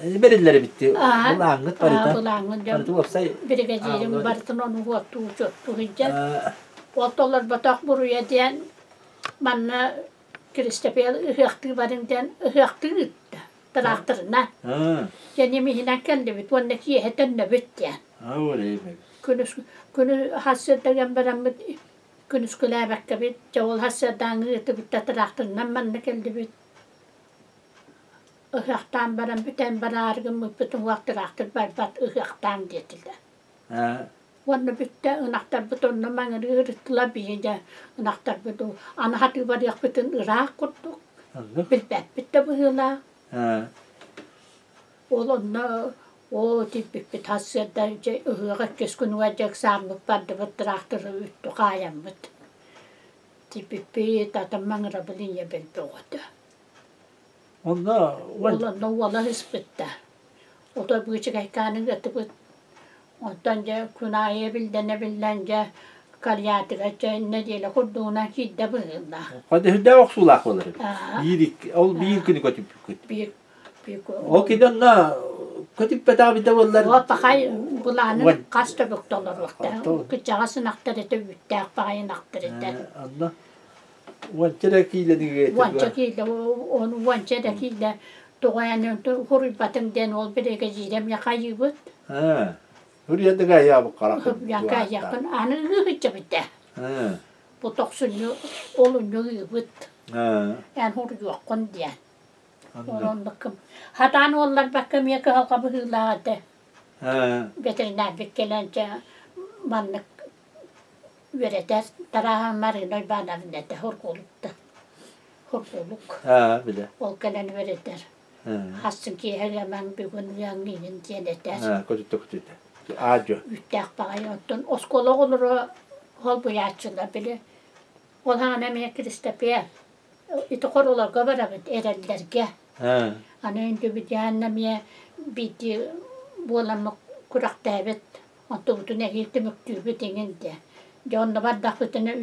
verilleri bitti. Bulağınlık var. Bulağınlık. Bir gecenin barıtın onu huattu uçuttu hicret. Oltolar batak buraya diyen bana Kristapiya ıhıktı varından ıhıktı gitti. Traktörüne. Yani mihinen kendi bit. Vannaki yeheten ne bitti. Öyle mi? Günü hasırdan beraber günüs kulağbakka bit. Çoğul hasırdan gitti bitti traktörüne bana kendi bit. Ihıktan beraber bütün barargın bütün vakti traktör berbat ıhıktan detildi. Vanna bitti ınaktar bütün namangı ırıttılar biyince ınaktar bütün anahatı var yak bütün ırak kurduk. Bilbet bitti bu hıla. Olanla o tipik bir hasırda ıhık keskün vajak samlık vardı bu traktörü üttü kayamıt. Tipik bir tatamangıra bilince bildi oldu. Olanla valla hıspıttı. O da bu içi kaykanın götü ondan kunaya bildiğince kalyatıga ne diye kurduğuna kidde bıhında. Hadi hüdde oksulak olur. Bir günü kötü. O kidan na kötü bedava da onlar. O bakay bulanın kasta buktalar vakti. Kıçağısın aktarıtı büttek bakayın aktarıtı. Allah. Vançadakiyle diye. Vançadakiyle onu vançadakiyle doğayanın hurbatın den ol bir gecirem yakayı bud. Huriyette gaya bu karak. Yakay yakın anı hıçı bitti. Bu toksunlu olunlu bud. Yani hur yok kon diyen. Onun bakım. Hatan onlar bakım yakı halka bıhıladı. Veteriner bekkelence manlık vereter. Tarahan marinoy bana vinete horkolukta. Horkoluk. Bile. Olkalan vereter. Hassın ki hemen bir gün yangının diyeneter. Kötü. Acı. Üttek bağıyordun. Oskola olur hol bu yaşçılar bile. Ol haneme Kristapiya. İti korular kabarabit erellerge. Hani önce bir cehennemiye biti buğulamak kurak davet. Ondan bütün ehilti müktübü denginde. Onda var da bütüne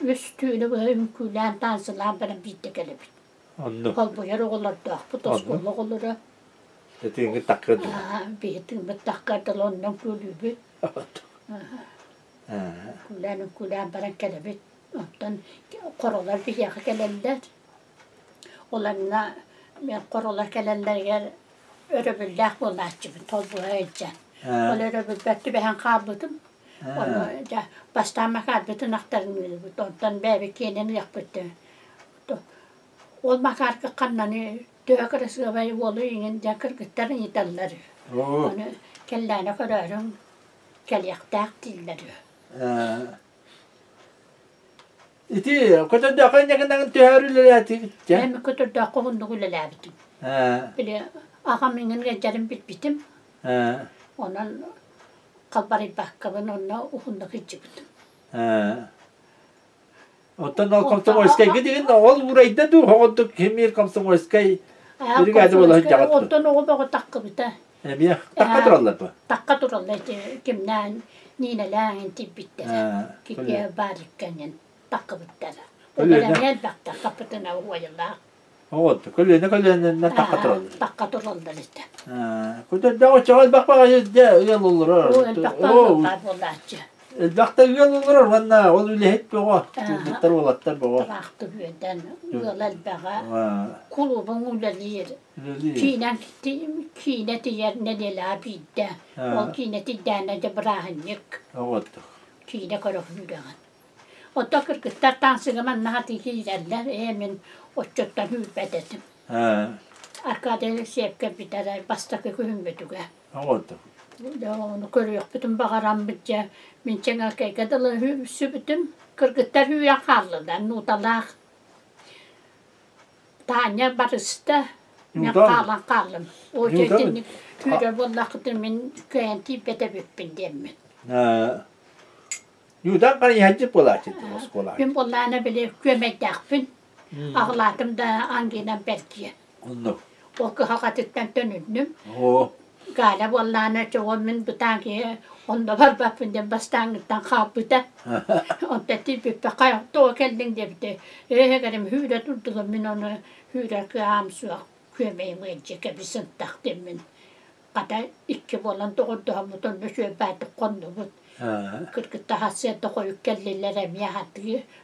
üstüyle böyle mükülen tansılan bana bitti gelebit. Hol bu yer olur da. Bu toskola olur. Etin takırdı. Bitin bir takırdı ondan külübü. Kulen bana gelebit. Ondan korular bir yaka gelenler. Olanla korular gelenler yer örübüller bulaşçı bir tolbu heyecen. Ol örübülbette ben kalbıdım. Onu da bastama kalbıdım aktarın bilbüt. Ondan bebe kendini yapıttı. Ol makarka kannanı dökürüsü ve yolu inin de kırgıtların yitalları. Onu Kellene körörün keliyaktak dilleri. İti kötü dakika yakından tühörüleri Hem kötü dakika hundu gülelerdim. Bile ağamın gecerim bitbitim. Onun kalbari bakkabın onunla uhunda gıcıbıdım. Otan o Komsomolskaya gidin ol burayda dur hoğdu kimir Komsomolskaya bir geldi vallahi jagat. Otan o bağı takkıbıda. Bir takka durallar bu. Takka durallar kimden nineler tibbitter. Kiye barikken takkıbıtter. Onlara el bakta kapıtına uyarlar. Oğdu kölle takka durallar. Takka durallar işte. Kötü dağı çağal bakma ya olur. O el bakta vallahi. Elbette üyel olur valla ol öyle hep boğa. Tüyletler olatlar boğa. Traktı birden üyeler bağa. Kulubun üyelir. Kineti yerine de la bidde. O kineti dene de brahanyık. Evet. Kine koruk yüreğin. O da kırkıtlar tansıgaman nahati hiyerler. Emin o çökten hürbededim. Arkada sepke biter bastakı hümbetüge. Evet. Onu görüyor bütün bağıran bütçe. Minçen erkekadalı sübütüm kırgıtlar hüya kallıdan nutalak. Tanya barısta ne kalan kalım. O çetinlik hüya vallahi min köyenti bete büppün demin. Yudan kan yancı polar çıktı oskolar. Ben bollana bile kömek dakpın. Ağladım da angina belki. Onu. O hakikaten dönündüm. O. Gala bollana çoğumun butanki onda var bakın bastangıdan kapıda. Onda tipi bakıyor to keldin debde. Hegerim hüyre durdu min onu hüyre kıyamsu kömeği meceke bisin taktım min. Kada iki bolan doğdu mutun şöyle batı kondu bu. Kırkıtta hasiyette koyup kellilere miyahatı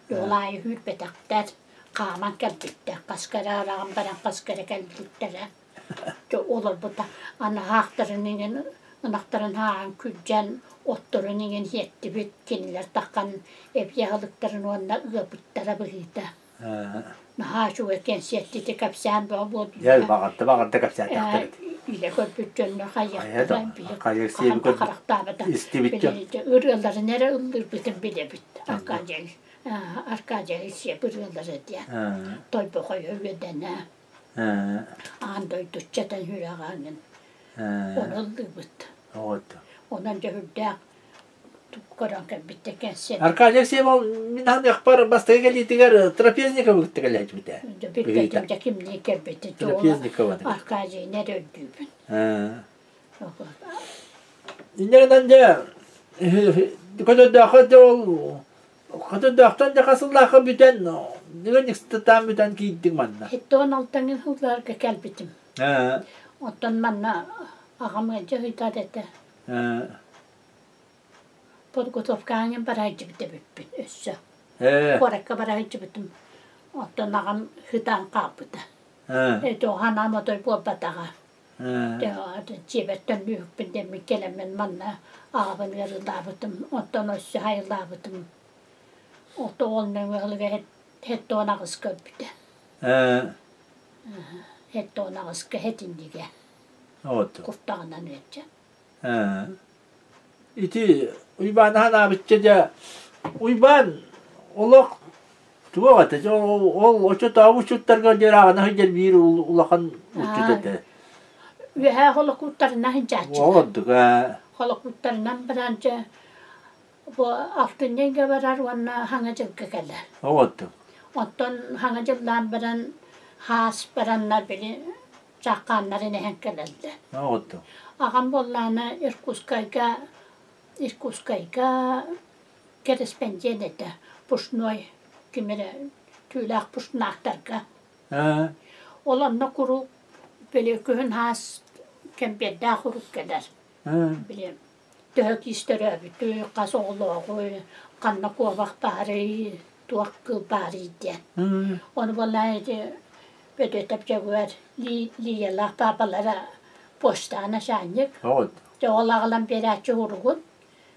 yolayı hürbe taktar. Kaman kelbitte kaskara arambaran kaskara kelbittere. Olur bu da ana haktarının anahtarın haan küccen otturunun yetti bitkinler takkan evyahalıkların onunla ıgabıttara bıhıydı. Naha şu eken siyetti de kapsan bu. Gel bağırdı kapsan taktır. İle köpüccönü hayatlar bir. Kayak siye bir karaktabada. İstibitçe. Irılları nere ıldır bütün bile bitti. Arkacayı siye ırılları diye. Toy boğuyor ödene. Andoy tutçatan hürağanın. Onu ıldır bitti. Evet. Ondan cehürde koranken bitti kensen. Arkadaşlar şey var, minhan yakpar bastaya geldi diğer trapeznika bu gitti geldi bitti. Bittim de kimliği kelbeti. Trapeznika var. Arkacayı nere öldüğün. İnlerden de kadar daha da kadar daha da kasıllahı biten ne nixte tam biten gittik manna. Hette 16 hıllar kelbetim. Ondan manna ağamı cehüda dede. Podgotovkağın barajı bitti bitti össä. Korekka barajı bittim. Ondan ağam hıdan kapıda. Doğan ama toy puolpataga. Civetten lyhyppin demmin kelemen manna aavan verlaavutum. Ondan össä hailaavutum. Ondan onnen velge hettoon agasköppiä. Hettoon agaskö hetindige. Kuftaana nyetsä. İti uyban hana bitçece uyban olak tuğat o o tavu çuttarga derağına hıcel bir ulakan uçtete. Ve holokuttarına hıcacı. Oldu ka. Holokuttarına branca bu altından geberer ona hangacılık geller. Oldu. Ondan hangacılıktan beren has berenler bile çakanları ne henkelerdi. Oldu. Ağam bollana Irkuskayga kerespencenete pusnoy kimere tüylak pusnaktarga. Olanna kuru böyle köyün has kempedda kuruk kadar. Böyle tök istere bütün kasoğlu kanna kovak bari tuakkı bari diye. Onu bollana böyle tepçever liyela babalara postana şanyık. Jollaglan perätsi hurgun.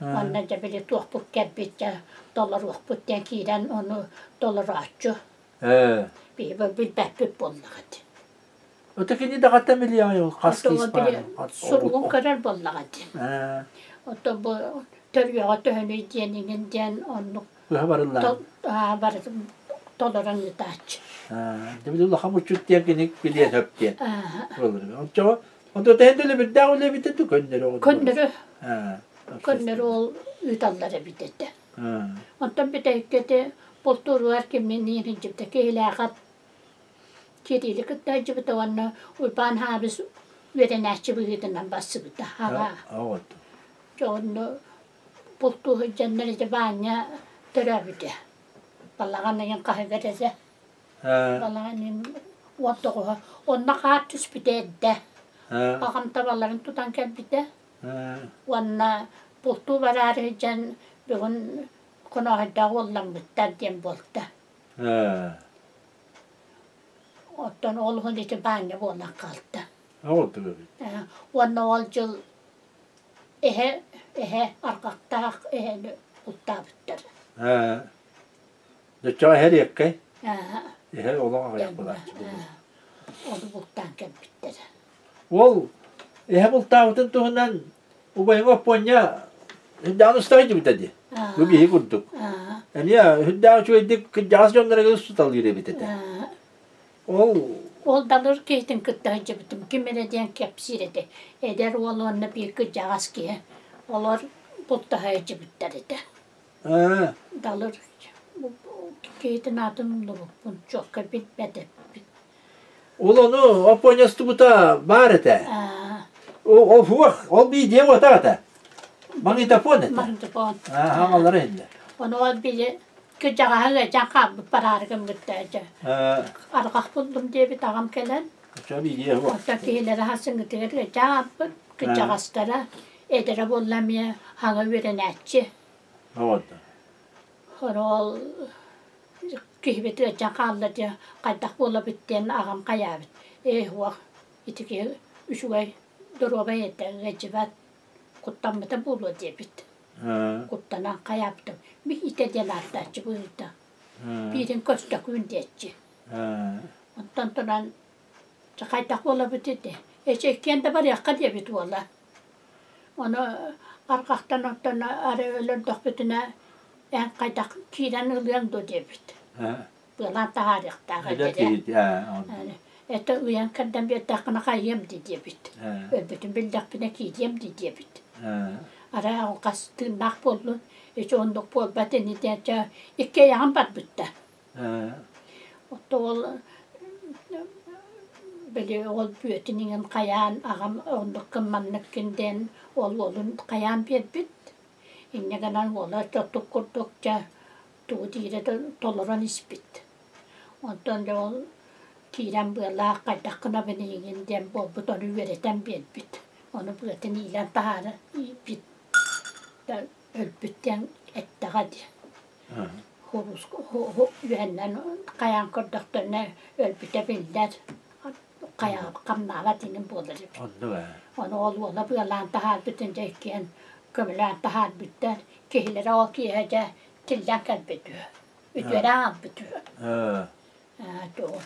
Ondan da bile tuohput käppittä tuolla ruohputtien kiidän on tuolla raatsu. Bir päppy pollakat. Ötekini de katta milyon yok. Kaskı İspanya. Surgun kadar bollağadı. Oto bu törüyor töhünü diyen onu. Bu varırlar. Var toleranlı taç. Demin de hamur çut diye ginik biliyen hep diye. Olur. Oto tendele bir daha öyle bir de köndürü. Köndürü ol ütallara bir de. Ondan bir de kete polturu erkemin nirinci kehilakat kirilik tacı bir tavanna ulpan habis verenatçı bir gidinden bası bir de hava. Evet. Çoğunlu polturu cennet banya terabide. Balağanın yan kahvereze. Balağanın vattoğu. Onna kaatüs bir de. Ağam tavalların tutan kelbide. Vanna polturu vararı can bugün konahdağ ollan bittar diyen bolta. Ottan olhun iti banya bolan kalta. Evet tabii. Vanna olcul ehe arkakta ehe utta bittar. Döçe her yekke. Ehe olan ayaklar. Onu bultan kelbittar. Ol ehe bultağıtın tuğundan ubayın oponya hüddan ustaydı bir dedi. Bu bir kurduk. Yani ya hüddan şu edik caz jonlara göz tutal yere bir dedi. Ol dalır kehtin kıttahıcı bitim. Kimine diyen kepsiredi. Eder oğlanına bir kıcağız ki. Olur bultahıcı bitter dedi. Dalır kehtin adını bulun. Çok bitmedi. Ol onu oponyası tubuta bağırdı. O bir diye o da. Magnetofon dedi. Magnetofon. Hangaları hindi. Onu bile kıcağız can parargım gitti. Arkak buldum diye bir tağım gelen. Tabii diye o. Ottakileri hasın gitti. Can kıcağızlara edere bullamaya hangi verenatçı. Evet. Onu kihbeti can kaldı diye kaydak bulabitten ağam kayabit. Vak itiki üçüge duruba yeter recibat kuttamıda bulu diye bit. Kuttana kayaptım. Bir ite diyen artacı buydu. Birin köşte kündetçi. Ondan sonra kaydak bulabit de. Kendi var ya kadya bit valla. Onu arkaktan ondan ara ölür dokbetine en kaydak kiren ılyan do diye bit. Böyle tarihte ete uyan kaddan bir takına kayım diye bit. Ölbütün bildak bine kiyem diye bit. Ara o kastı nak bollu. Hiç onduk bol bateni diye iki yan bat bitti. Otol böyle ol büyütünün kayan ağam onduk kımmanlıkından olun kayan bir bit. İnne kanan ola çok kurdukça tuğdire de toleran ispit. Ondan da ol kiren böyle kaydakına beneğinden bol butonu vereten bir bit. Onu bırakın ilan taharı bit. Ölbütten etti hadi. Horus yühenden kayan kurduklarına ölbüte bildiler. Kaya kamnava dinin bulur. Onu ola böyle tahar bütündeyken kömülen tahar bütler. Kihilere o kiyece tilden kalbediyor. Ütüre an bitiyor. Doğru.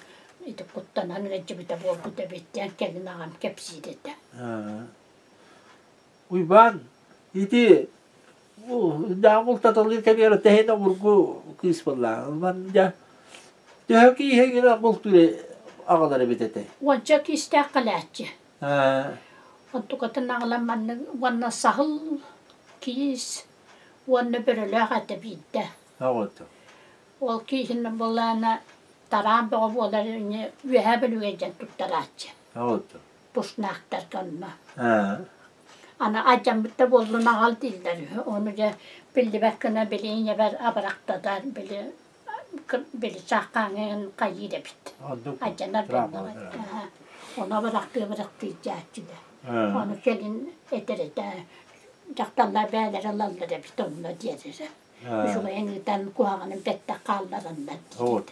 İşte kuttanan recibide bol bu bitten gelin ağam kepsiydi de. Uyban, iti damul tatılır kebiyara tehine vurgu kısmından. Ben ya ki ihe gina bulture ağaları bitete. Vancak istakalaçı. Ontukatın ağlamanın vanna sahıl kis vanna böyle hata bitti. Evet. O kisin bolana taran boğalarını ühebilüyecek tuttaraçı. Evet. Pusnaktar kanma. Ana acam bitti boluna al dilleri. Onu da bildi bekkına bilin yeber abraktadan bili çakanın kayıda bitti. Acanar bende. Ona bıraktı cahçıda. Onu gelin ederdi. Caktallar beyler alallar bitti onunla diyerdi. Şu yeniden kuağının bette kaldırınlar. Evet.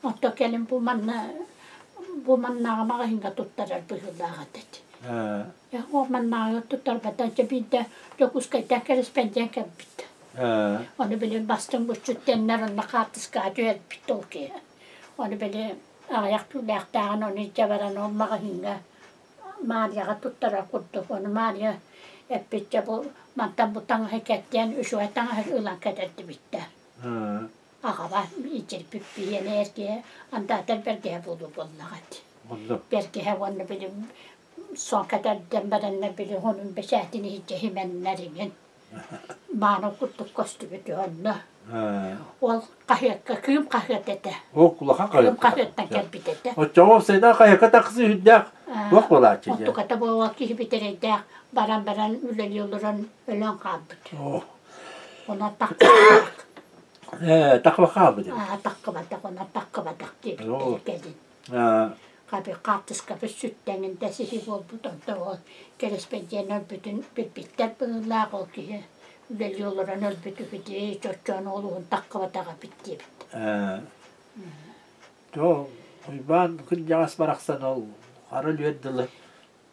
Hatta gelin bu mannağa hinga tuttarar bıhıllağa dedi. Ja huomanna tuttarpata pitää joku skaitaa kerespenjän kämpitä. Oni beli baston butsut tenner on nakaatiskaa työt pitolkea. Oni beli Ayak tüllähtään on niitä jabaran omaga hinga. Maariaga tuttara kuttu on Maaria eppitja bu mantan butang hekettien usuetang ulan kätetti pitää. Agava itse pippi energia antaa tel perkeä puutu pollagat. Perkeä vuonna pili sonkata dämbäränne pili honun pesähti niin itse himen näringen. Maano kuttu kostyvyt jonna. Ol kahjekka kyym kahjetteta. Kulla kahjekka. Kyym kahjettan kälpitetä. Joo, se nää kahjekka taksi hyddää. Kuokolaatsi. Ottukata voi kihpitereitä baran ylen jolloin ylän kaaput. On takkavat. Takkavat. Takkavat, on takkavat kelin. Kaapi kaattiskaapi syttängen tässä hivuolputon tuohon. Kelespentien nölpytyn pitää lääkolkiin. Ylen jolloin nölpyty piti jotsoon oluun takkavat takapittiin. Joo, vaan kun jaas varaksan on arvioidella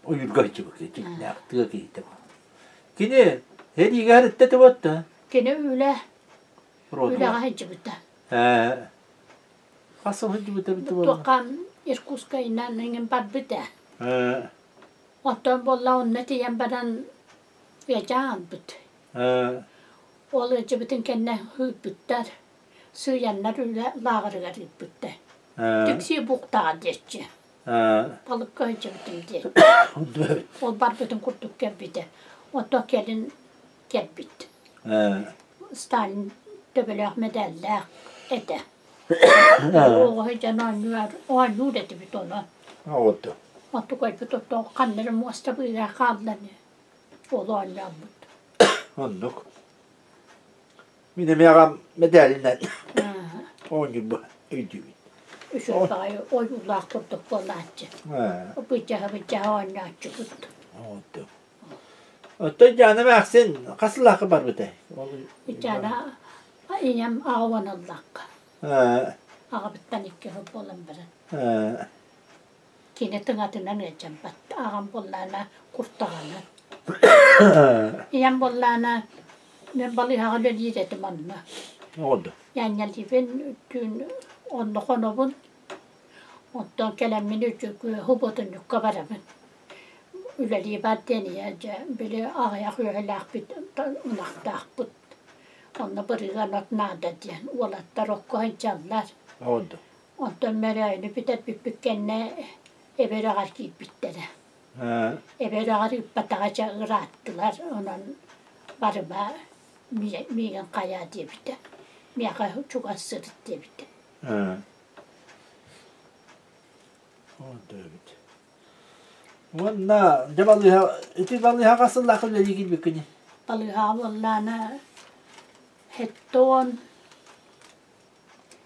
oyurgaichi bakti nähtiä kiittämä. Kine hedi gärtte tuotta. Kine ylä. Ylä hajibutta. Kaso hajibutta tuolla. Tuokan iskuska innan ningen padbita. Otton bolla onneti jämpärän ja jaanput. Ole jibutin kenne hyppyttär. Syjännär ylä laagarigariputta. Tyksi buktaa tietysti. Palkka hajibutun tietysti. On parputun kuttu kämpitä. On tokielin kämpit. Stalin töpelää medellä etä. On juudet pitona. Ootto. Otto kai pitotto kannere muasta pyytää kallan. Ollaan jammut. Onnuk. Minä meidän medellin näin. On jo ydyvin. Ysypää jo ojullaa kuttu pollaatse. Pitää on näyttö kuttu. Ootto. Otto jääne vähsen. Kasallakka parvete. Pitää iän auanan lakka. Aapitanikke pollan perän. Kiinnettämätönä neljämpät. Aakan pollana kurttahana. Iän pollana ne paljon liitetty manna. Ootto. Jännältiven tyyn on honovun. Ottaa kelämmin nyt hupotun nukka varmen. Yleliipätten ja bile aja hyölähpit unahtahput. Onna pariganat naadat ja uolatta rokkoin jallar. Ootto. Ottaa meräyny pität pippykenne everaagar kiipittänä. Everaagar yppätägät ja raattilar onan varmaa miigan kajaa tiepitä. Miaka tsukassırt tiepitä. Ootto. Vanna, iti valliha kasallakka liikin bikini. Paljonhan ollaan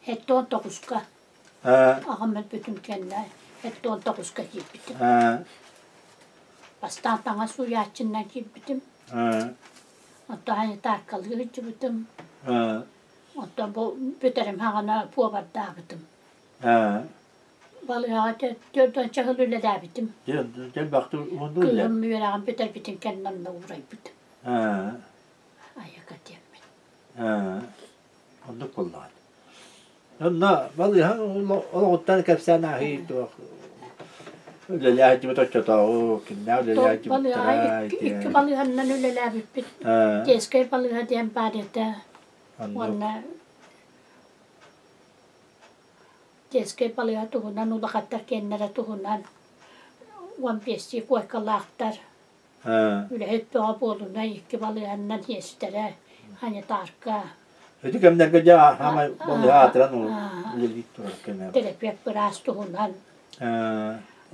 hettoon tokuska. Ahmet pytyn kennään. Hettoon tokuska kiipitä. Vastaan tangas sujaatsinnan kiipitä. Ottaa hän tarkkalli kiipitä. Ottaa pytärem hangana puovat taavita. Paljonhan työtön tjahlylle lävitä. Jel baktu mundulle. Kyllä myydään pytär pityn kennan nuuraipita. Aika tiemmä. Onnuk pollaan. No, vallihan olottan käpsänä hiitua. Yle lähtivät ottaa ookin. Yle lähtivät Ikki paljonhan nän yle lävipit. Tieskei paljonhan tien päädetään. Tieskei paljonhan tuhunnan ulakattar kennärä tuhunnan. Wan piesti kuekka lahtar. Yle hyppää puoluna ikki paljonhan nän hiestärää. Hän ja tarkkaa. Itu kan dan kerja hamai boleh atran jadi turun. Terapia perastuhunan.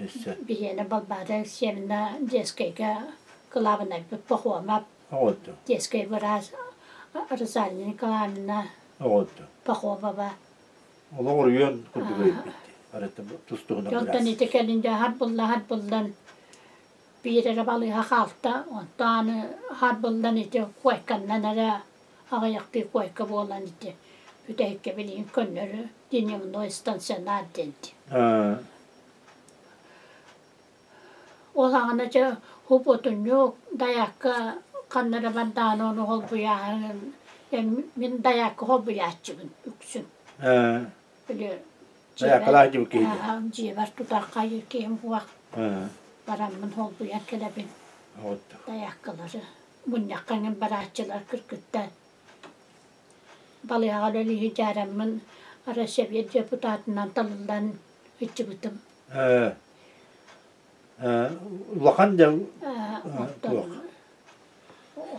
Yes. Biena balbada siemna jeskega kalavana pahuama. Ootto. Jeske beras arsalni kalamna. Ootto. Pahuava. Olorion kudu. Aretta tustuhuna. Jottani tekelin ja hadbollan piirera paljon halta on taan hadbollan itse kuekkanna nara hajahti kuekka vuolan itse pytäikkä velin konnör dinjum noistan sen adentti. Olhana se hupotun jo dajakka kannada vantaan on holpuja ja min dajakka holpujaatsun yksin. Eli Ayakkalar gibi kiydi. Civar tutar kayır kiyim buak. Baramın holbuyan kelebin. Ayakkaları. Munyakkanın baratçılar kırkıtta. Balığa öyle hicaramın ara seviye deputatından dalından hiç bıtım. Lakanca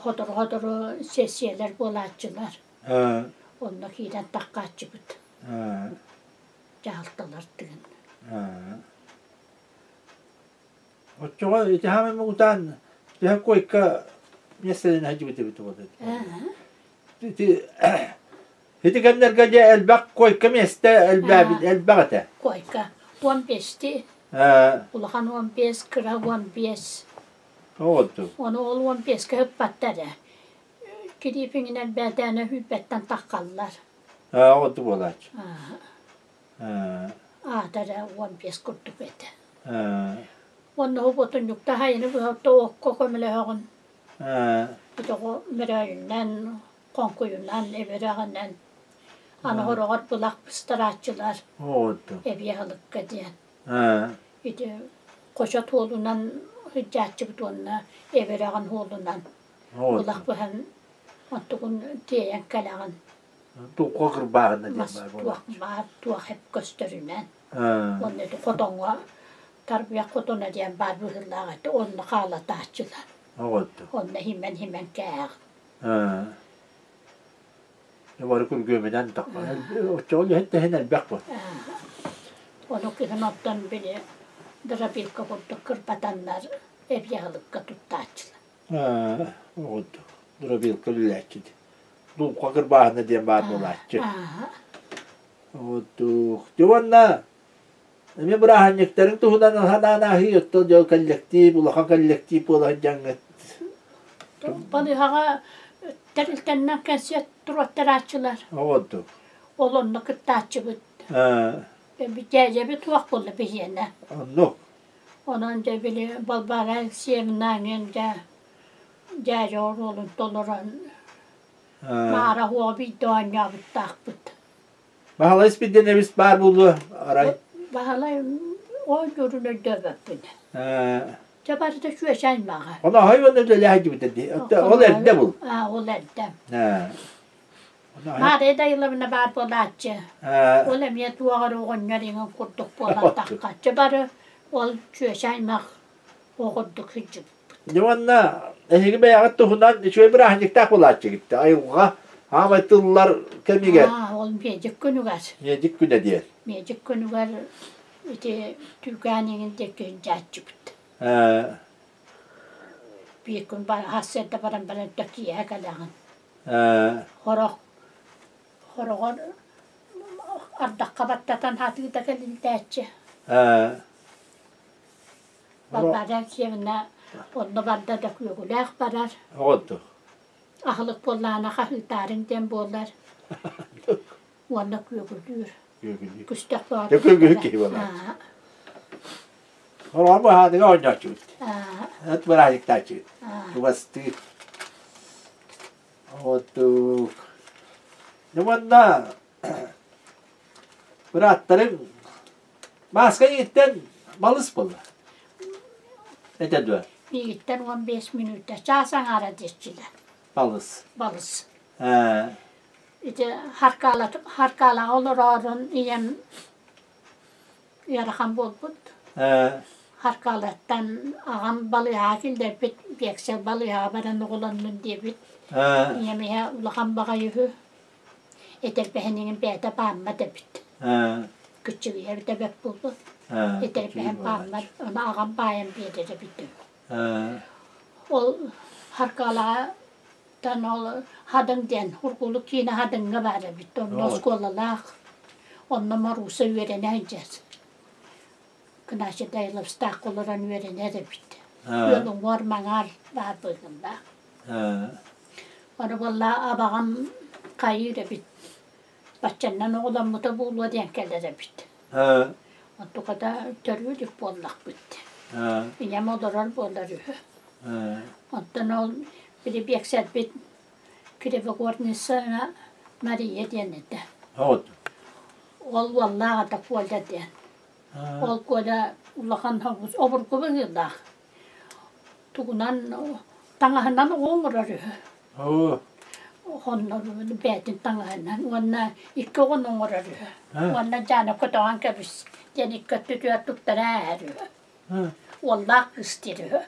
Hodor sesiyeler bolatçılar. Onunla kiden takkatçı bıt. Çaltalar tügün. Oçoğa itahamı mutan. Ya koyka meselen hacı bıtı oldu. Hadi kanlar gaja elbak koyka meste elbagata. Koyka 15'ti. Ulahan 15 kıra 15. Oldu. Onu ol 15 hep battara. Kiripingen bedene hübbetten takkallar. Oldu bolaç. Aadara 15 kurtuk ete. Onu hubotun yukta hayını bu hatta o kokomile hağın. Bir o merayından, konkuyundan, everağından. Ana horoğar bulak pıstaratçılar. Oldu. Eviye halık gadiyen. Bir de koşa toğlundan hüccatçı butonuna, everağın hoğlundan. Bulak bu hem ontuğun diyen kalağın. Tuğ kırbağında diye var. Tuğ hep gösterinen. Onu da kodonga, tarbiye kodona diyen var bu hırlağı. Onu kağlata açılar. Oldu. Onu hemen kağır. Var kur gömeden takma. Oçoğlu hette henel bak var. Onu kıhınattan biri drabil kaputta kırpatanlar ev yağlıkka tuttu açılar. Oldu. Drabil kılüleççiydi. Tuğ kırbağında diyen var bolaççı. Oldu. Divanla. Emi bırahanlıkların tuğdan hanana hiyottu. Yol kallekti, bulakan kallekti, bulakan cennet. Balığa teriltenden kesiyet duratlar açılar. Oldu. Olonlu kıtta açı bit. Bir gece bir tuğak buldu bir yerine. Anlık. Onun da biri balbara sevinen önce gece oğlun doluran. Mağara hobi doğanya bir takbıt. Bahala ismi denemiş bar buldu. Aray. Bahala o görünür dövüp beni. Çabarı da şu yaşayın bağa. Ona hayvan öyle lahacı dedi. O elde bul. O elde. Mağaraya da yıllarına bar bolatçı. Olamaya tuğar oğunlarının kurduk bolat takka. Çabarı ol şu yaşayın bağa. Oğunduk hüccüm. Divanla ehli beyağı tuğundan şöyle bir ahnik tak bolatçı gitti. Ayılga. Ama tıllar kemi gel. Oğlum mecik günü var. Yecik güne diye. Mecik günü var. İşte Türkiye'nin de günce açı bitti. Bir gün hasrette bana döküye kalağın. Horog ardak kabattatan hatı da kalın dağıtçı. Balbadan sevine onu barda döküyor kulak barar. Oldu. Ahlık bollağına kahıltarın dem bollar. Onu kuyukulur. Küstek var. Dökülür ki bana. Horog bu hadi oynaçı. Et bırakık taçı. Bastı. Oldu. Divanla bıraktarın başka yitten malız buldu. Ne dediler? Yitten 15 minutta çağsan aradışçılar. Balız. Balız. İşte harkala olur orun iyem yarakan bol bud. Harkalattan ağam balığa kilde bit beksel balığa baran oğlanın diye bit. Yemeğe ulakan bağayı eter beheninin beyde bağımma da bit. Küçük yerde bek buldu. Eter behen bağımma ona ağam bağım beyde de bitti. O harkalattan ol hadın den hurguluk yine hadınga var bitti. Onun skolalak. Onunla marusa öğreneceğiz. Kınaşı dayılıp stakolaran öğrene de bitti. Yolun var manar var bugünde. Onu valla abağam kayıra bit. Bahçenden oğlan muta bulma denk gelere bit. O kadar törüdük bollak bitti. İnem odurar bolları. Ondan ol biri bekset bit. Kireve gornisana Maria denedi. Ol vallahi da kolda diyen. Ol kola ulakan havuz obur kubağında. Tuğunan tangahından oğurarı. Onlar bedin tangahından. Onlar iki on oğurarı. Onlar canı kotoğan kabis. Yani iki tütüye tuttarı. Vallahi kıstırı.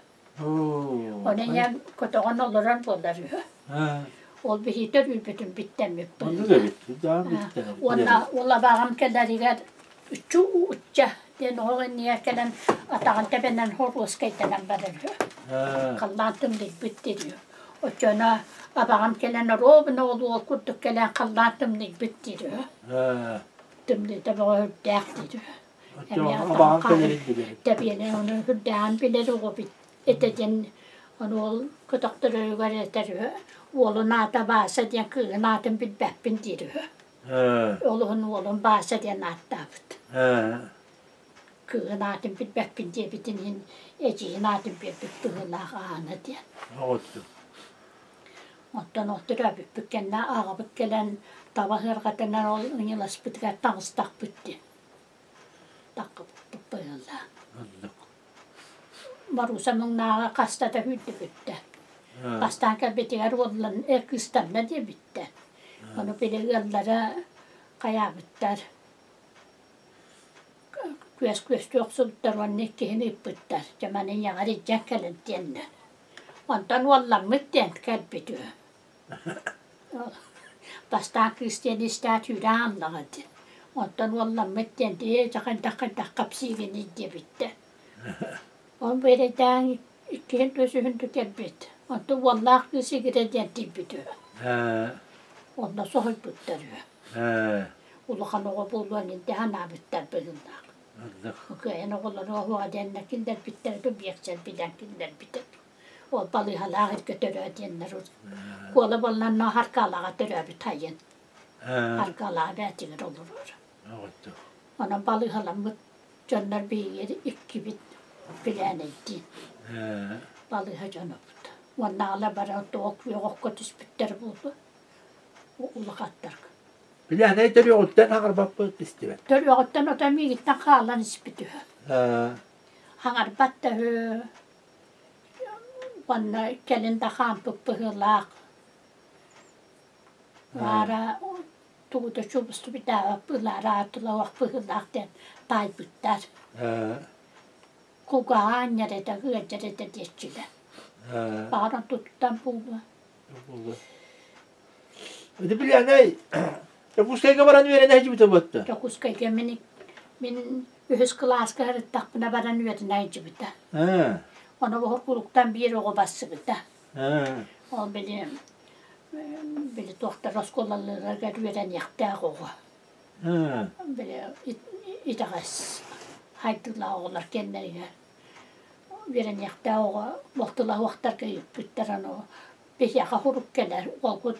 Onun yan kotoğan oluran bolları. Ol bir hitler bütün bitten mi? Onu da bitti. Daha bitti. Onlar bağım kelleriler uçça. Den oğlan niye kelen atağın tependen horus kaytanan barır. Kallantım değil bittiriyor. O çöne bağım kelen robun oğlu kurduk kelen kallantım değil bittiriyor. Tümde de böyle dertliyor. Bağım kelenin gibi. Tabii onu hüdden bilir o bit. Eteden onu kutakları öğretiyor. Oğlun ata bahse diyen kığın atın bir beppin diriyor. Oğlun bahse diyen atta bit. Kığın atın bir beppin diye bitinin eciğin atın bir bıhıla ağını diyen. Ondan oturuyor bir bükkenle ağa bükkelen tabahır katından o yılas bitken tağız tak bitti. Takıp bıhıla. Marusamın nağa kasta da hüddü bitti. Kastan kalbetiler ollan erküstanla diye bitti. Onu bile yıllara kaya bittiler. Kües yoksultlar onun ikkihini ipitler. Cemanın yağarı cenkelen diyenler. Ondan ollan mütten kalbetiyor. Bastan Kristiyanistler hüre anladı. Ondan ollan mütten diye çakın kapsiyini diye bitti. On vereden ikkihin tüsühün tükelbet. Ondan vallahi kısı gireden dibidiyor. Ondan soğuk bitteriyor. Ulukan oğu buluğun intihan abitler bölümler. Köyün oğulları oğu adenler kinder bitterdi, biyeksel bilen kinder biter. O balığı halağır götürüyor diyenler. Kola ballarına harkalağa götürüyor bir tayin. Harkalağa betilir olur. Ona balığı halamı canlar bir yeri iki bit bilen etti. Balığı canı buldu. Onlarla beraber okuyor, okutuş bitter buldu. Ulu katlar. Bilen ne diyor ottan hangar bakmak istiyor. Diyor ottan otan bir gitten kalan ispitiyor. Hangar battı hı. Bana kelinde kampık bıhılak. Vara tuğda çubustu bir daha bıhılar atıla vak bıhılak den tay bitter. Kuka anyere de hıcere de geçiler. Bağıran tuttan buldu. Öde bilen ne? Ya kuskayga baran üyere ne hicibite battı? Ya kuskayga min ühüs kılaska hırıttak buna baran üyere ne hicibite. Ona bu horkuluktan bir oğu bası bite. O beni doktor oskolalılar üyeren yaktığı oğu. Beni itağız. Haydılar oğullar kendilerine. Üyeren yaktığı oğu. Vaktılar vaktar kayıp bittiren o. Bir yaka huruk gelir. Olkut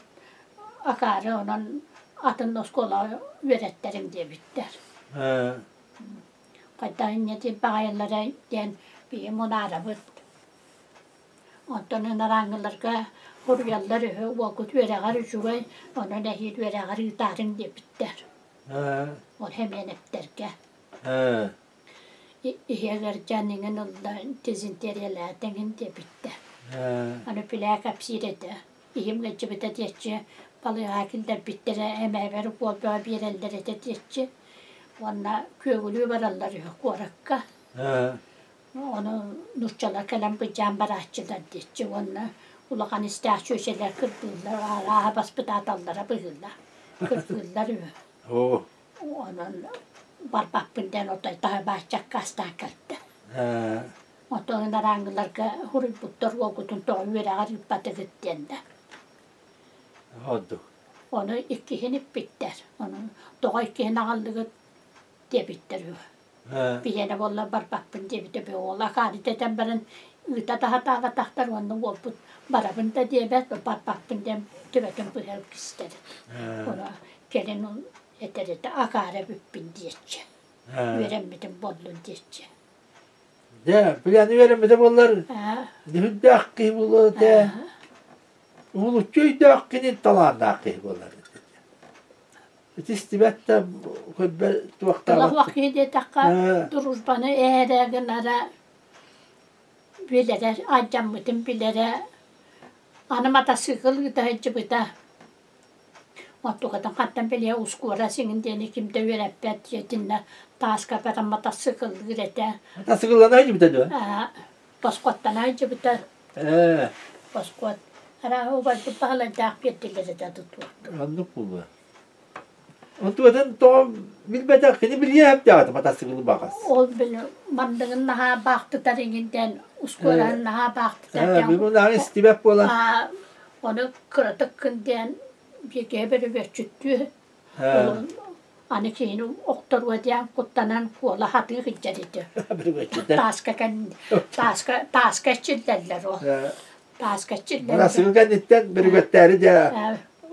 akarı onun atın oskola üretlerim diye bitter. Hatta innetin bağırlara den bir monara bit. Ondan narangılarga huruyalları olkut üreğarı şugay onun ehil üreğarı tarın diye bitter. O hemen epterke. İheler canının oldan tezinteriyelerden diye bitter. Onu plak kapsirete. İhim geçibete diyece balığı hakilden bittere emeği verip o bir ellere de diyece. Ona köylü varalları yok orakka. Onu nurçalar kalan bıcağın barahçılar diyece. Ona ulakan ister şöşeler kırpırlar. Aha baspıtatallara bıhırlar. Kırpırlar yok. Onun barbapından otay daha bahçak kastan kalktı. Ondan narangılarga hurul buttor okutun toğu vere arıp batı gittiğinde. Onu ikkihini bitter. Onu toğu ikkihini aldığı diye bitteriyor. Bir yere valla barbapın diye bitter. Ola karideten beren ıta daha tağa tahtar onu olput. Barabın da diye bet barbapın diye tübetün bu help istedim. Onu gelin eterete akare büppin diyece. Veremedim bollun diyece. De, bilen üyerimde bunlar hüdde hakkı bulur de. Ulukçuydu hakkının talağında hakkı bulur. İstibet de köbbe tuaktar Allah vakit takka durur bana eğer ara bilere acam mıdım bilere anamata sıkıldı da hiç bıda. Otukadan kattan bile uskura senin deni kimde verepet yetinle taska peramata sıkıldı girete. Ta sıkıldı hiç bıda diyor. Paskottan hiç bıda. Paskot. Ara o bazı pahalı dağıttılar da tuttu. Anlık bu. Otukadan to bilmeden kini biliyor hep dağıtı mata sıkıldı bakas. Ol bil mandığın naha baktı tarıngından uskuran naha baktı da. Bir bunlar istibet bolan. Onu kırtıkından bir geberi ve çüttü. Ani kini oktor vadiyan kuttanan kola hatı hicreti. Taska çillerler o. Taska çillerler. Nasıl kenditten bir götleri de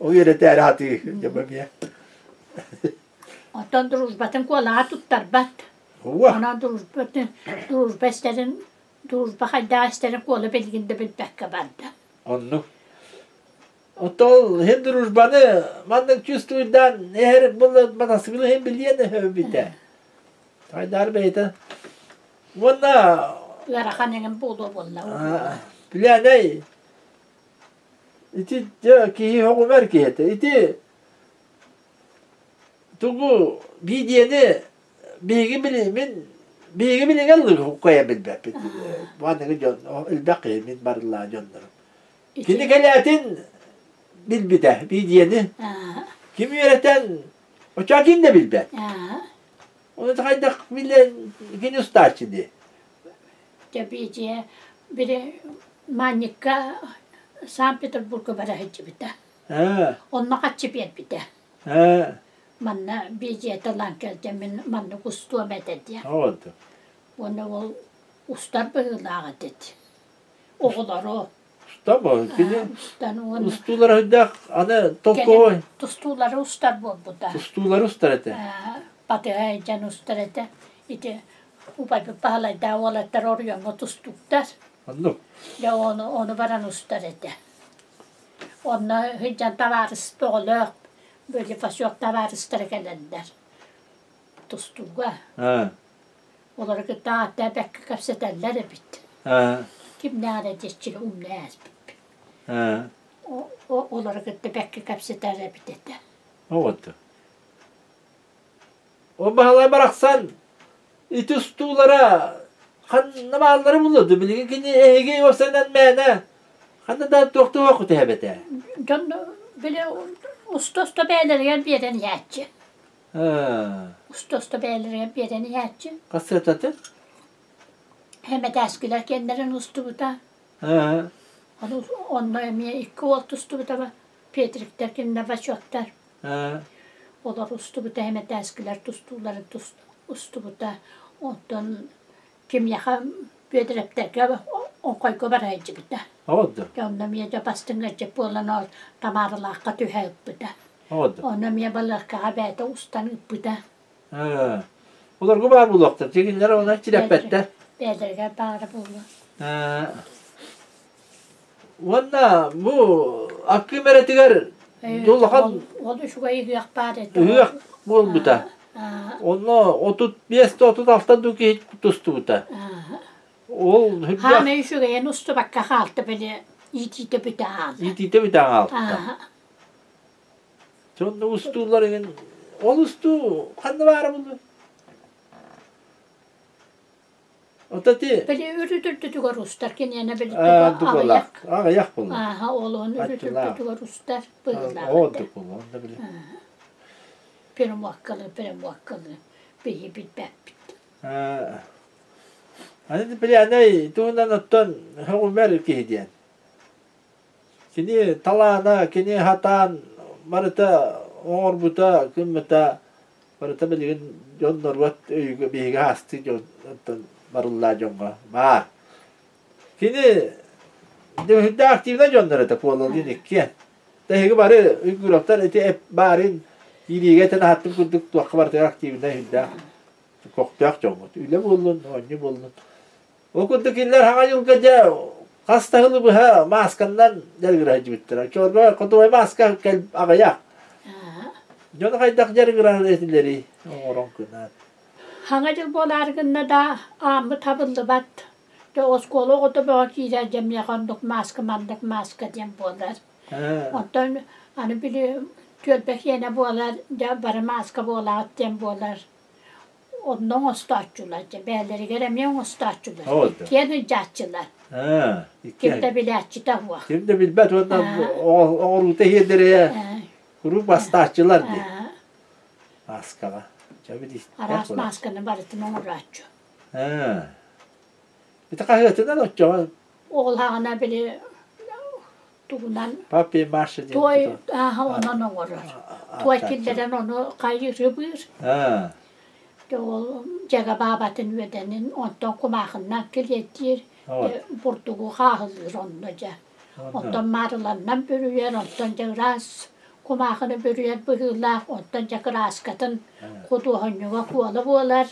o yere der hatı yapamıyor. Ondan duruzbatın kola tuttar bat. Ona duruzbesterin duruzbahaydaşların kola belginde bir bekka vardı. Onu. Otol hem duruzbanı mandık çüstüğünden eğer bunu manası bile hem biliyor ne hövbite. Haydar beyde. Valla. Yarakanın buldu valla. Bilen ne? İti diyor ki hokumer ki hete. İti tuğu bir diyeni bilgi bilin alır hukaya bilbep. Mandık can ilbaki min barılla canlarım. Kini gelatin bilbide bir diyeni. Kim yöneten o çakin de bilbe. Onu da kaydak bilen kini usta şimdi. Tabii biri Manika San Petersburg'a varayıcı bir de. Onunla kaçı bir de. Manna bir talan geleceğim manna kustuğa mededi. Oldu. Onu o ustar bığılağı dedi. Oğullar o. Usta mı? Ustular hüddak ana tokoy. Tustular ustar bu da. Tustular ustar ete. Batı heyecan ustar ete. İşte upay bir pahalı da oğlatlar oraya mı tustuklar. Anladım. Ya onu varan ustar ete. Onu heyecan tavarız doğru. Böyle fasyok tavarızlara gelenler. Tustuğa. Onları ki dağıtta bekki kapseterler bit. Kim ne aradışçı ne bit. Onları ki bekki kapseterler bit ete. Oldu. O bahalayı bıraksan iti stuğlara kanlı bağları bulurdu. Bilgi ki ehege o senden mene. Kanlı da doktor okudu hebete. Can böyle usta beylerine bir yerini yatçı. Usta beylerine bir yerini yatçı. Kasret atı? Hemen eskiler kendilerin ustu da. Onunla emiye 2 volt ustu da. Petrikler kendine başoklar. Onlar ustu da hemen eskiler tustuları ustu da. Ondan kim yaka büyüdürüp derken o koy kovarayıcı bir de. Oldu. Onunla da bastınlar cepı olan o tamarlaka tüheyip bir de. Oldu. Onunla balıkka haberde ustanıp bir de. Onlar kubar bulaklar. Çekinler ona çirepetler. Belirge bağırı bulur. Valla bu aklı meretigar dolakan oldu şu kayı hıyak bağırı. hıyak bol bu da. Onu 35-36 duki hiç tustu bu da. Ol hıyak. Hame şu kayı nustu bakka haltı böyle yitide bir daha aldı. Yitide bir daha aldı. Sonra ustuların ol ustu kandı var buldu. Otati. Böyle ürüdürdü duvar ustar kenine böyle ağayak. Ağayak buldu. Oğlun ürüdürdü duvar ustar. Oldu buldu. Onda bile. Peri muhakkalı. Beyi bitmem bitti. Hani bile ne tuğundan ottan hükümer ki hediyen. Kini talana, kini hatan, marita, orbuta, kımmata, marita bilgin jonlar vat öykü bihiga hastı jontan marulla jonga var. Kini de hüdde aktifden jonlara da kolladı nikki. Tehigi bari ülgüroktar eti hep barin yiliğe tane hattım kurduk tuakkabartı aktifden hüdde koktuak jonga. Öyle buldun, onu buldun. O kurdukiller hangi yılgaca hastahılı bu ha maskandan dergir hacı bittiler. Çorba kutuğu maska kel ağayak. Jonu kaydak jarı kıran etileri. Oğron kınan. Hangi yıl bolargında da amı tabıldı bat. De oskolu o da böyle girer cemiye konduk maska diyen bolar. Ondan hani biri tölbek yine bolar, de bari maska bolar diyen bolar. Ondan ustaççılar, belleri göremeyen ustaççılar. Kendi catçılar. Kimde biletçi de var. Kimde bilbet ondan oğlu tehirdireye. Kuru bastaççılar diye. Maskala. Aras maskanın barıtını uğraşçı. Bir de kahvetinden otça. Oğlağına bile tuğunan Papi marşı diye. toy ondan uğrar. Toy killerden onu kayırır bir. O Cega babatın vedenin ondan kumağından kiletir. Burtuğu kahılır onunca. Ondan marılarından bürüyer, ondan cağraz kumağını bürüyer bıhırlar. Ondan cağraz kadın kuduğunu kualı boğalar.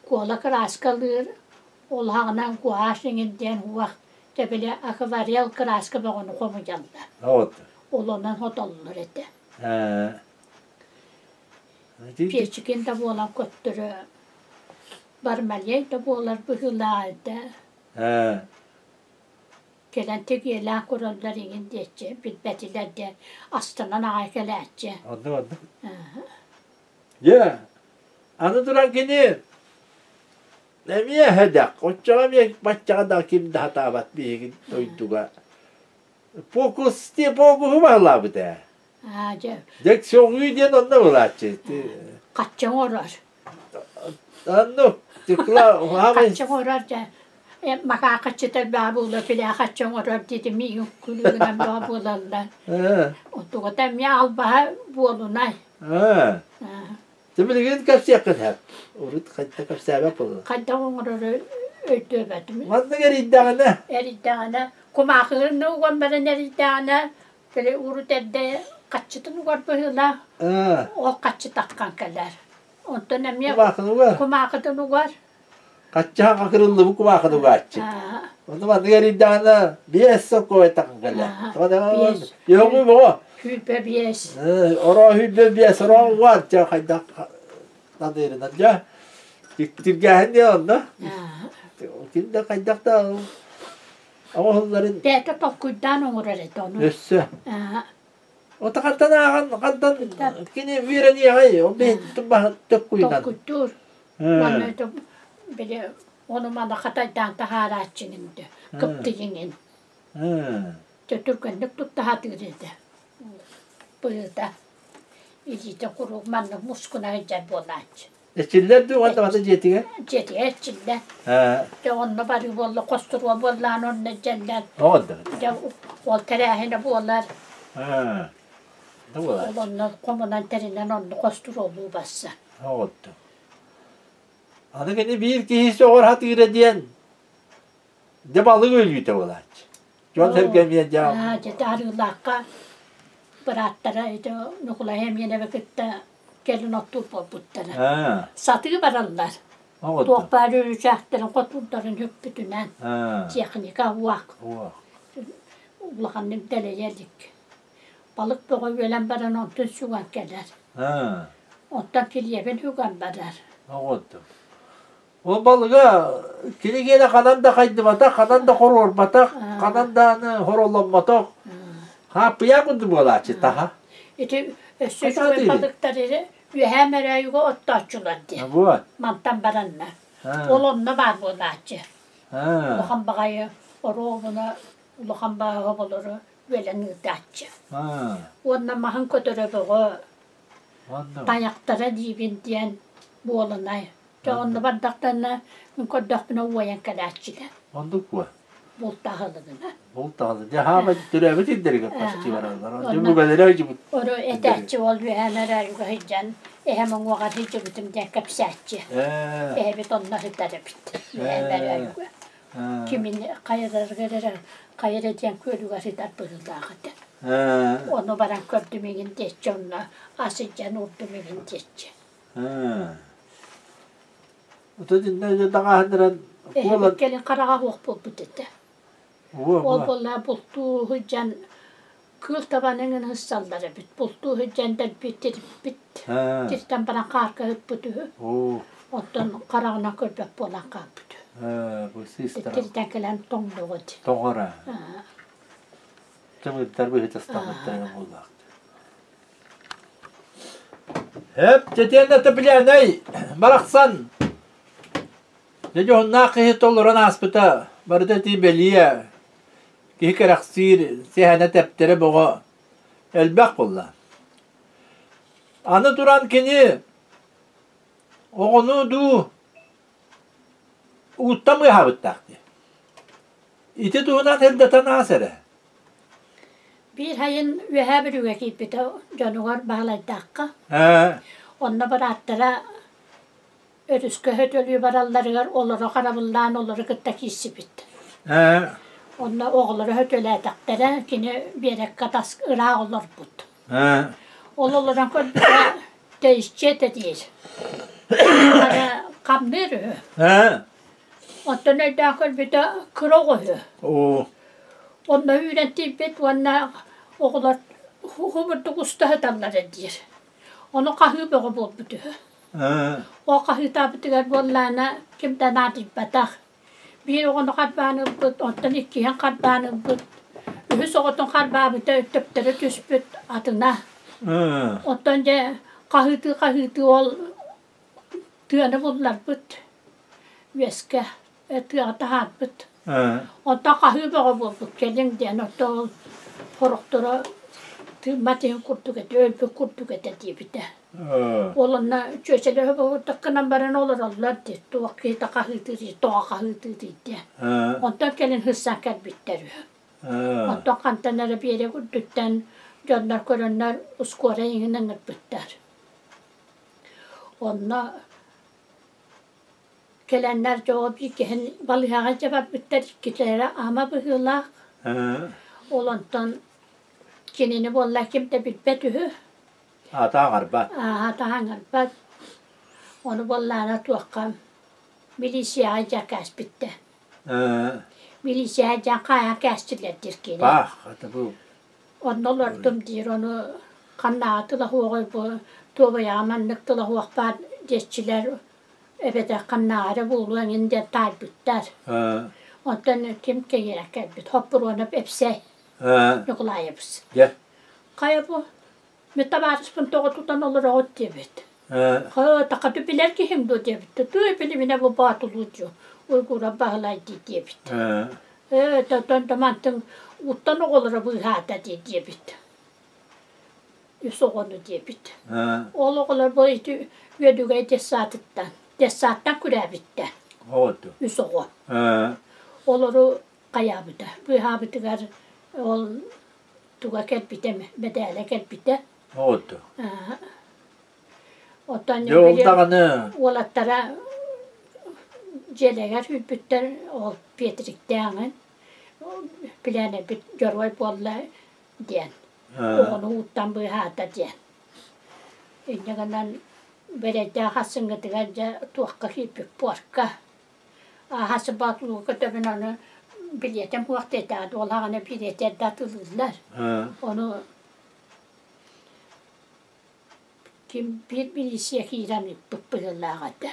Kualı kıras kalır. Olağından kuaşınından huvak. Böyle akıvariyal kıras gibi onu komucanlar. Olandan hodallar eti. Peçikin de boğalan köttürü. Barmalye de boğalar bıhırlar eti. Gelen tek yerler kurallar ingen diyece. Bilbetiler de astılan ağakelerce. Anladım. Ya. Anı duran gini. Nemiye hedek. Oçağa bir başçağa da kim daha tabat bir gün doyduğa. Pokus diye pokuhu varlar bir de. Dek soğuyu diyen onda uğraşçı. Kaçacağım orar. Anladım. Kaçacağım orar da. Maka kaçıda babula bile kaçacağım orar dedim. Yok kulüğüne babulalar. O da mi alba bolunay. Tümülüğün kapsı yakın hep. Urut kayıtta kapsı sebep olur. Kayıtta onları öldürdüm. Vanda gel iddiana. İddiana. Kumakırını uğramların iddiana. Böyle urut elde kaçıdın uğrabıyla. O kaçı takkan keler. Ondan emiye kumakırın uğrar. Kaçı haka kırıldı bu kumakırın uğraşçı. Ondan vanda gel iddiana. Biyes sok koy takkan keler. Yok mu bu? Hülbe biyes. Ora hülbe biyes. Ora var. Kayda da derinden. Tirgahin diye onda. Kimde kaydak da ama onların... Belki tokuydan uğrar et onu. Össü. O da kantan kini vireni yağı. O bir tumba tokuydan. Tokuydur. Onu bana kataydan taharatçının da. Kıptıyının. Türkünlük tut daha dürüdü. Burada. İlite kuruk manlı muskuna hicab olanç. Çiller de o da jetiye. Jetiye çiller. De onunla bari bolla kosturma bollan onunla celler. Oldu. De ol terahine bollar. Onunla komunan terinden onunla kostur olduğu bassa. Oldu. Adı gene bir kişi or hat diyen. De balık ölüyü de olanç. John Sevgemiye cevap. Jeti arılaka. Bıraktara nukula hem yine vakitte gelin otur bulbutlara. Satığı barallar. Doğparı rüçakların, kotulların hüppütünen. Teknika vak. Uğlağanın dele yedik. Balık boğu veren baran ontun suğan gelir. Ondan pilyeven hügan barar. O balığa kili gene kanan da kaydı batak, kanan da horor batak, kanan da horollan batak. Ha pıya mıdır bu olaçı daha? İşte sözü balıkları hemen yugo ottaçılar diye. Bu. Mantan baranlar. Olonla var bu olaçı. Uluhan bağayı, orobuna, uluhan bağı havaları velen ıdaçı. Onunla mahın kötürü bu. Dayaktara dibin diyen bu olanay. Onunla bardaklarına kodakına uvayan kadaçılar. Onduk bu. Bultağılıdına. Bultağlı. De ha ben türevi tindiri kapasiti var onlar. Bu kadar acı bu. Oru etçi oluyor hemen yugo hiccan. Hemen vakar hicci bütün de kapsatçı. Evet onlar hitarı bitti. Hemen yugo. Kimin kayırır gelir kayır ediyen köylü var hitar bıhıldağı. Onu baran kördümün geççi onunla asıccan urdümün geççi. O da dinle daha handıran. Gelin karağa hoq buldu dedi. O bolla buldu hıcan kıl tabanının hıssalları bit. Bulduğu hüccenden bitirip bit. Tirten bana karka hüppüdü. Ondan karağına köpek bolan kapıdü. Bu sistem. Tirten gelen tonluğu. Toğara. Tabii terbiye taslamıttırın oldu. Hep cetiyende tepilen ey. Baraksan. Nece onna kıyıt olur ona aspıta. Barıda tibeliye. Kihi karaksir. Sehane teptere boğa. Elbek bolla. Anı duran kini. Oğunu du. Uutta mı yahabıttaktı? İti duğundan heldatan asere. Bir hayın ühe bir üge kipite canavar bağlaydakka. Onda barattıra örüske hötölüyü baralları olur karabıldan olur gıtta kisi bitti. Onda oğulları hötöle taktere kine bir katas ıra olur bud. Oğulların kolbide değişçe de değil. Kamları. Onda neyden kolbide kıroğu. Onda öğrendiği bet vanna oğullar huburduk usta hıtalları diyor. Onu kahı boğu buldu. O kahı tabıtıgar bollana kimden adip batak. Bir onu kalbanı bud, ondan ikiyen kalbanı bud. Ühüs oğutun kalbanı da öptüptürü tüspüt adına. Ondan da kahıtı ol tığını bullar bud. Veske tığını tahat bud. Ondan kahı boğu buldu. Gelin diyen ondan horuktura matin kurtuk eti, ölpü kurtuk eti diye bir de. Olunna çöçeli bu takınan baren olur Allah diye. Tuğakı da kahıtı diye, tuğa kahıtı diye. Ondan gelin hıssan gel bitteri. Ondan kantanlara bir yere kurduktan canlar koranlar uskora yığının bitter. Ondan gelenler cevap ki balığa cevap bitter ikilere ama bu hılak. Olandan kinini bolla kimde bitbetühü. Hata garbat. Hata garbat. Onu bollana tuakkam. Milisya cakas bitti. Milisya cakaya kestiler dirkini. Bak, hata bu. Onu olurdum diyor onu kannatıla huğu bu. Tuğba yamanlıktıla huğu bat geççiler. Ebede kannarı buluğun indi tal bitter. Ondan kim gerek elbet. Hoppur onu hepsi. Yokla yapsın. Gel. Kaya bu. Mütebarız bunu toğu tutan olur o diyebet. Taka tüpiler ki hem de diyebet. Tüpilimine bu batılıcı. Uygura bağlaydı diyebet. Tamantın uttan olur bu hata diyebet. Yusoğunu diyebet. Oğullar bu iti ödüge desatıttan. Desattan kürebitti. Oldu. Yusoğu. Olur kaya bıda. Bu habitigar ol tuga kelpite mi? Bedele kelpite. Oldu. Otan ne oldu kanı? Olattara jeleger hüpütter ol Petrik'ten. Bilene bir jorvay bolla diyen. Onu uttan bu hata diyen. İnneganan berede hasınga tıgaca tuakka hüpük porka. Hası batlığı kötübün onu biletem vakti etadı. Olağına bilete datılırlar. Onu kim birisi kiran bıkbırırlardı.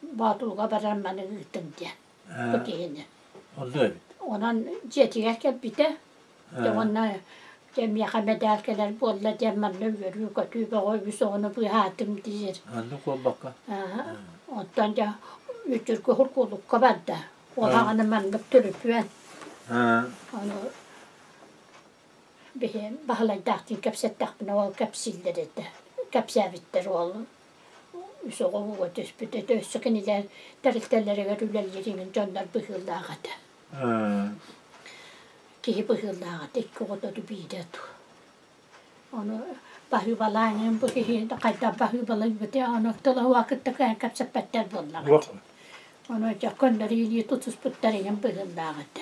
Batlığa baranmanı ıhtım diye. Bakayını. Oldu evet. Onun cetigerken bir de ona cemiye medelkeler bolla cemanlı görüyor. Kötübe koymuş onu bu hatım diyor. Anlı kol baka. Ondan da ütürkü hurkuluk kabadda. Olağını manlık türüpüyen. Onu bir bahalaydaktın kapsettakbına ol kapsilleri de. Kapsavitler ol. Üsoğu bu tüspüde dössükeniler tarihtelere görürler yerinin canlar bıhıllağıdı. Ki bıhıllağıdı. İki odadı bir de tu. Onu bahübalayın bu ki kayda bahübalayın bu de onu tala vakitte kayan kapsapetler bollağıdı. Onu jakkanları yili tutus puttarıyla bıhıllağıdı.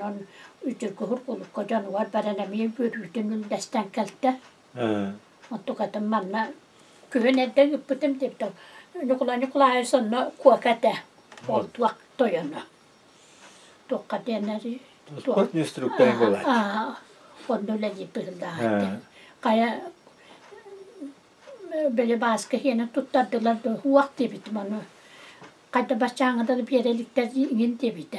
Onun ütürkü hurkuluk kocan var baranamiye bürüdünün destan kalte. Otukatın manna kühünette yıppıtım teptim. Nukula sonra kuakate. Oltuak toyana. Tukkatenleri. Tuskot instruktören kolay. Onu öyle yapıldı. Kaya böyle başka yine tutardılar da huak diye bitim onu. Kayda başçağında da bir yerelikler inin diye bitti.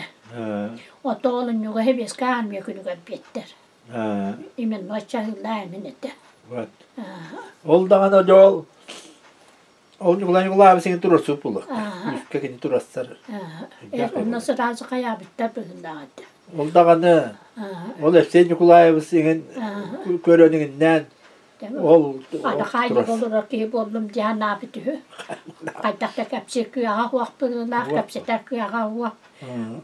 O da olun yok hep eski almıyor günü bitter. İmen başçağında emin etti. Evet. Ol da ana yol. Ol yollar abi seni durursun bulu. Üstte kendi duraslar. Ondan sonra razı kaya bitter böyle adı. Ol da ana. Ol hepsi yollar abi senin görününden. Ol. Ada kayda olur ki bollum diye ne yaptı? Kayda kapçı kıyağa huak böyle kapçı kıyağa huak.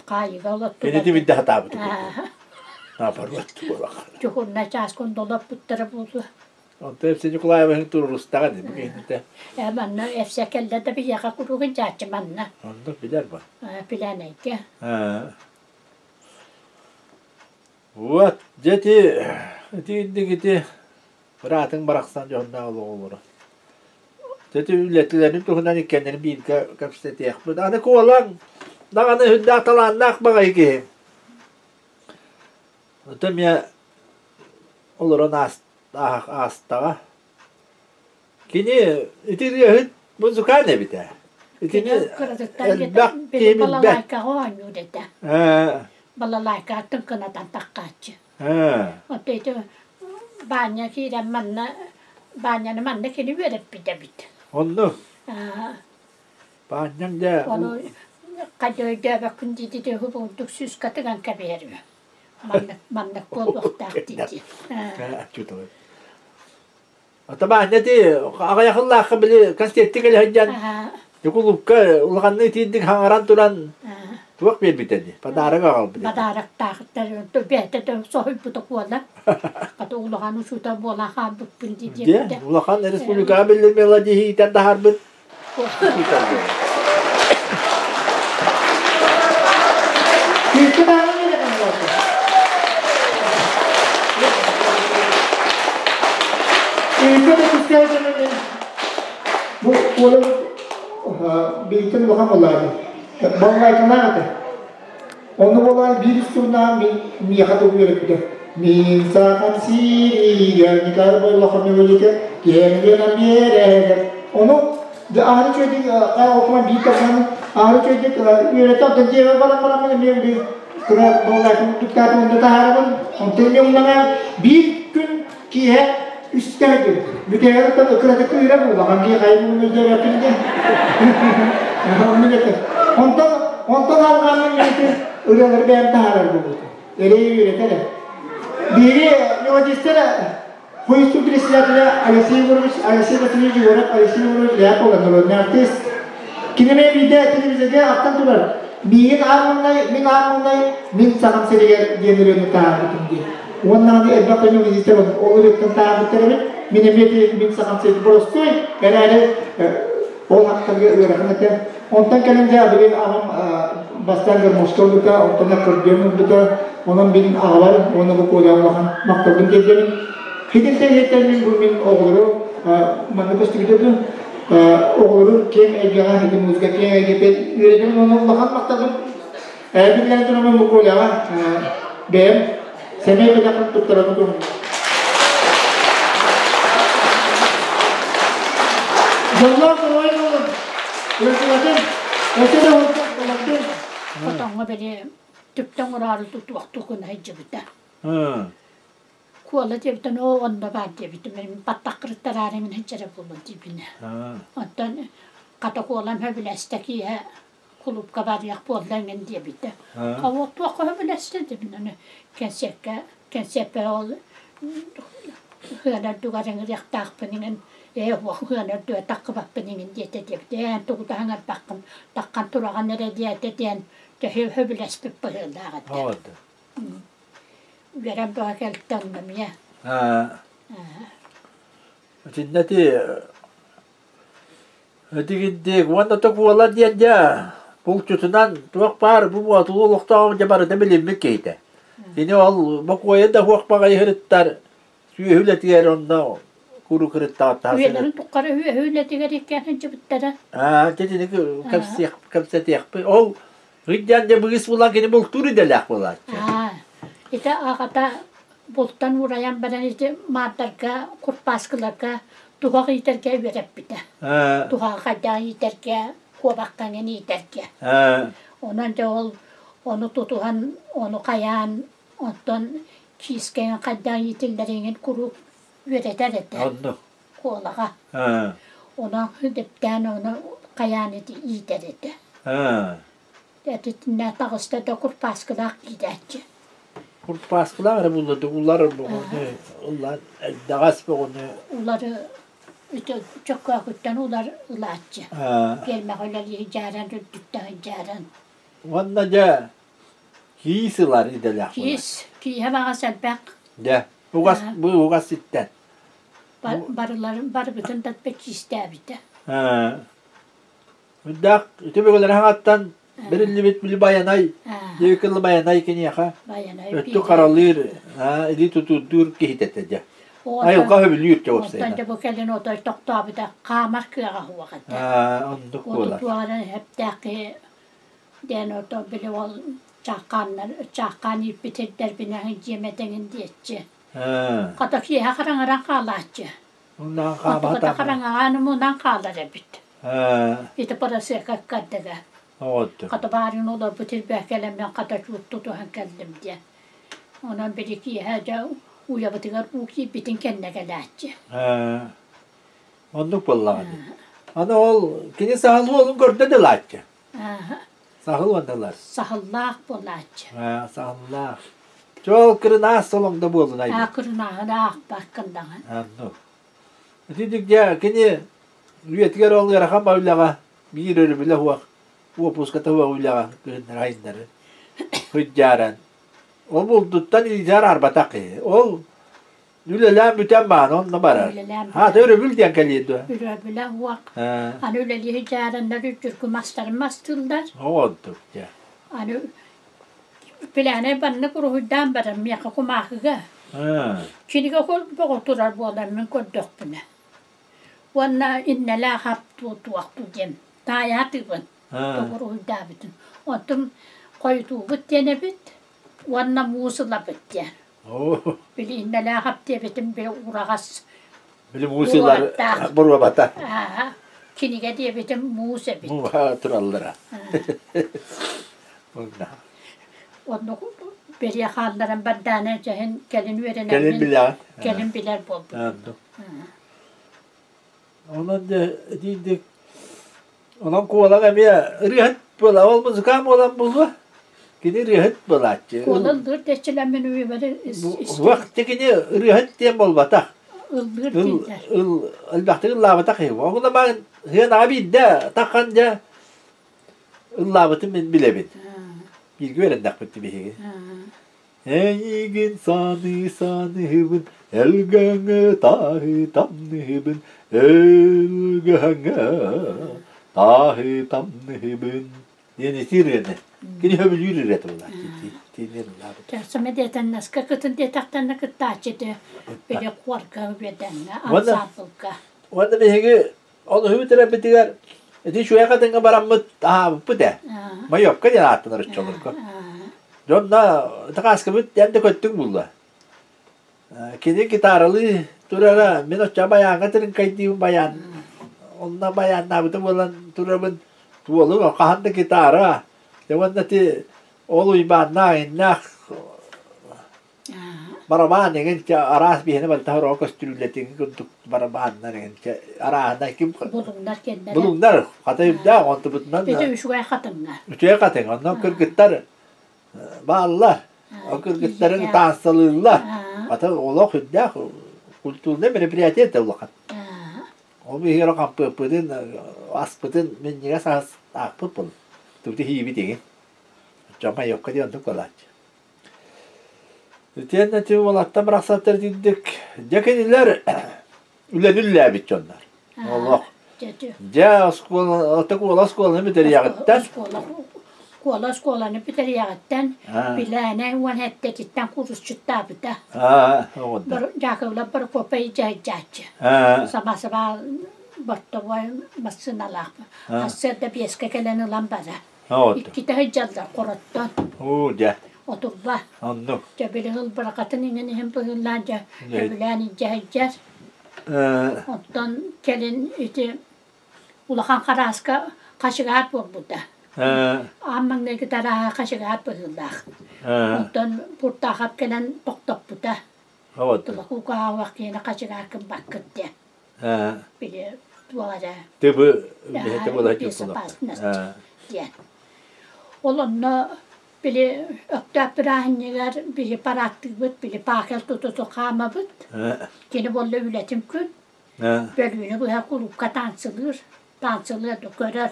Kayda olur. Beni de bir daha tabi. Ne yapar bu? Çok ne çaz kon dolap bitter buldu. Ondan hepsi yollar abi dururuz da hadi bugün de. Ben efse kelle de bir yaka kuruğun çağçı manna. Ondan bilir mi? Bilenek ki. Evet, jadi gitti. Bırakın bıraksan canına olur. Jadi ülkelerin tuhunan kendini bir kapsayıcı yapmadı. Ana kovalan, daha ne hüddet alan nak bagay ki. Temya olur ona asta. Kini itiriyor muzuka ne biter. Itini elbak bir balalaka hoanyu dede. Balalaka tınkınatan takkaçı. O dedi banyak kira manna banyak manna kini verip bit. Onu. Banyak da. Onu kadoy da bakın dedi hubuntuk süs katıgan kaberi. Manna kol vakti dedi. Çok doğru. Tabii ne diye ayaklar kabili kastettik el haccan. Yukuluk ka ulakanı tindik hangaran turan. Tuak bir bitedi. Padarak al bitedi. Padarak takter tu bete tu sohib butuk wala. Kata ulakan usuta bola han bu pildi diye. Dia ulakan Republika Birliği melodihi tanda harbet. Itu dah ni dah kan. Itu dah kuskay kan. Bu orang bilten bakam olay. Bangay kenapa? Onu olay bir üstünden mi yakada uyarıktı. Minsakan siri yani karbon lakını verirken kendine bir yere. Onu da ahli çocuk okuma bir takım ahli çocuk üretim tecrübe bala ne bir kira bolak tutar onu da harman. Onun yanına bir gün ki üstte gibi. Bir kere de kırada kıyra bu. Hangi kaybını bir yapınca. Ondan almanın neyse ıraları ben taharar buldu. Ereği üretere. Biri yuvacistara hoysu birisiyatla alesi batırıcı olarak alesi vurmuş layak olan artist. Kineme bir de televizyonda aktan tutar. Min armandayı min sakam seriye genelini tahar ettim. Ondan da elbette benim vizite var. Olur ettim tahar ettim. Min sakam seriye borostoy. Genelde o hakta öğrenmekte. Ondan gelince benim ağam Bastanga Moskov'da ondan kırdığımda onun benim ağlar onu bu koyduğum maktabın geldiğim hidden yeterli bu benim oğlu manifesto gidiyordu oğlu kim evliya hidden müzik kim evliya üretim onu bakan maktabın bilgiler tutamam bu koyduğum ben seneye kadar tutturamadım. Jangan keluar dulu. Berarti Ese de oldu. Patanga böyle tüpten uğrarı tuttu vakti kuna hicci bitti. Kuala diye bitti o onda var diye bitti. Benim patak kırıklar ağrımın hiccere bulun dibine. Ondan kata kualam höbüle isteki ya kulup kabar yak bollangen diye bitti. Kavuk tuakı höbüle istedi bine. Kenseppe ol hıyanar dugarın yak takpının hıyanar dugar takı bakpının diye dedi. Yani tuğda hangar bakın takkan turagan nere diye dedi. Höbüle istedi böyle. Oldu. Verem doğa geldi tanımam ya. Şimdi hadi gittik. Wanda da kuala diye ya. Bulçutundan tuak par bu atulu lokta jabar da bilim mi keyte. Yine al bakoya da huak bagay hırttar. Suyu hület yer onda kuru kırıtta ta. Hüyelerin tukarı hület yer iken hınca bittere. Dedi ki kapsat yak. O Ridyan da bugis bulan kini bulturi de lak bulan. İşte ağata bultan vurayan beren iti mardarga, kurpaskılarga, duha iterge verip bide. Duha kadar iterge, kovakkangen iterge. Ondan da onu tutuhan, onu kayan, ondan kisken kadar itillerin kurup vereter ete. Anladım. Kolağa. Ona hüdepten onu kayan eti iter ete. Ne tağısta da kurpaskılar giderci. Kurpaskılar buladı, onlar dağız be onu. Onları çok kakıttan onlar ılaççı. Gelmek öyle hicaren, rüddükten hicaren. Onda da kiyisiler idiler. Ki hemen selbek. De, bu gaz sitten. Barıların bütün da pek istabide. Müddak, tübegeler hangattan birilli bitbili bayanay, yıkılı bayanay kini yaka. Öttü karalır, ili tutudur kihitete. Ayıl kahve biliyor cevap sayına. Ondan da bu kelin o da doktor bir de kamar kıyağı vakit. Ondan kolar. O tutuğların hep deki den o da bile ol çakan ip bitirler binen yemedenin diyetçi. Katak yeha karangaran kalatçı. Ondan kama Katak karangaran mundan kalar ebit. İti parası kakkadıga. Katak barin o da bitir bekelemden katak tutuğun keldim diye. Ondan bir iki yeha uyabatıgar uki bitin kendine gelatçı. Ondan kolar. Ana ol kini sahıl olun gördü de latçı. Sahıl vandalar. Sahıllah bolatçı. Sahıllah. Çok kırına solunda buldun ayı. Kırına bakkandan. Anladım. Dedik ya kini üyetger ol yarakam baylaga bir öyle bile huwa. Bu puskata huwa uylaga kırın rayınları. Hüccaran. O bulduktan icar arbatak. O Lüleler mütemman onunla barar. Ha öyle bil diyen kalıydı. Öyle huwa. Hani öyle hiccaranları Türk'ü mastırlar. Oldu ya. Hani plane banna kuru hüddan baram ya kumakıga. Şimdi kol boğuturar bu adamın kodok buna. Wana inne la haptu tuaktu jem. Tayatı bun. Kuru hüdda bitun. Ontum koytu bit yene bit. Wana musula bit ya. Bili inne la haptu bitim bir uragas. Bili musular burwa bata. Kini diye bitim muse bit. Muha turallara. Onda. Onu beri halların badane cahin gelin verene. Gelin biler buldu. Anladım. Onun da dedik. Onun kovalar emiye rihat bola olmaz kam olan buldu. Kini rihat bolatçı. Kolandır deçilen beni böyle. Vakti kini rihat diye bol bata. Ildır diler. Elbette ıllabata kıyım. Ona ben hiyan abi de takanca ıllabatı ben bilemedim. Bilgi veren dakbitti bir şey. Ey gün sanıbın elgenge tahi tamnıbın elgenge tahi tamnıbın diye nesirene. Kini höbül yürüret ola. Tersime deten naska kıtın detaktan da kıttaçıdı. Böyle korka öbeden ansafılka. Vanda bir şey onu höbütere bitiler. Edi şuya kadınga baramı bu de. Ma yok ka diye attılar uççalır ko. Jonna takaska bit yende köttük bulla. Kini gitaralı turara men o bayan gatirin kayti bayan. Onna bayan nabutu bolan turabın tuolu kahanda gitara. Devanda ti olu ibanna innak. Baraban dengan aras bihane balta rokos tululetin untuk baraban dengan arah anda kim bulunglar kata ibda untuk betnan itu ushuya katengah ushuya katengah ondan kırgıtlar ballar o kırgıtların tahsilillah kata Allah hüdda kulturne merepiyatiyet evlakat o bir hero kampı pudin aspıdın menjega sahas akpı pul tuti hibi dingin cama yok kadi untuk kolaj Tiyenne tüm olatta bıraksatlar dedik. Cekeniler ülenüller bit onlar. Allah. Ja oskola ne bitir yağıttan. Skola ne bitir yağıttan. Bilene wan hette titten kurus çıtta bita. Onda. Jakavla bir kopay jajjach. Sabah batta vay masınalak. Hassada bieske keleni lambara. İki de hicallar korattan. Ja. oturba. Anladım. Cebeli hıl bırakatın inen hem bıhıllanca cebelani cahicaz. Ondan kelin iti ulakan karaska kaşıgat bol burada. Amman ne kadar kaşıgat bıhıldak. Ondan burada hap gelen doktok burada. Evet. Tulakuka vaktiğine kaşıgat kım bakıt diye. Bili duara. Tabi Bir sapat diye. Olunna bili öktap birahinler bili paraktık bit, bili pakel tututu kama bit. Gene bolla üretim gün. Bölüğünü bu her kulupka tansılır. Tansılır da görür.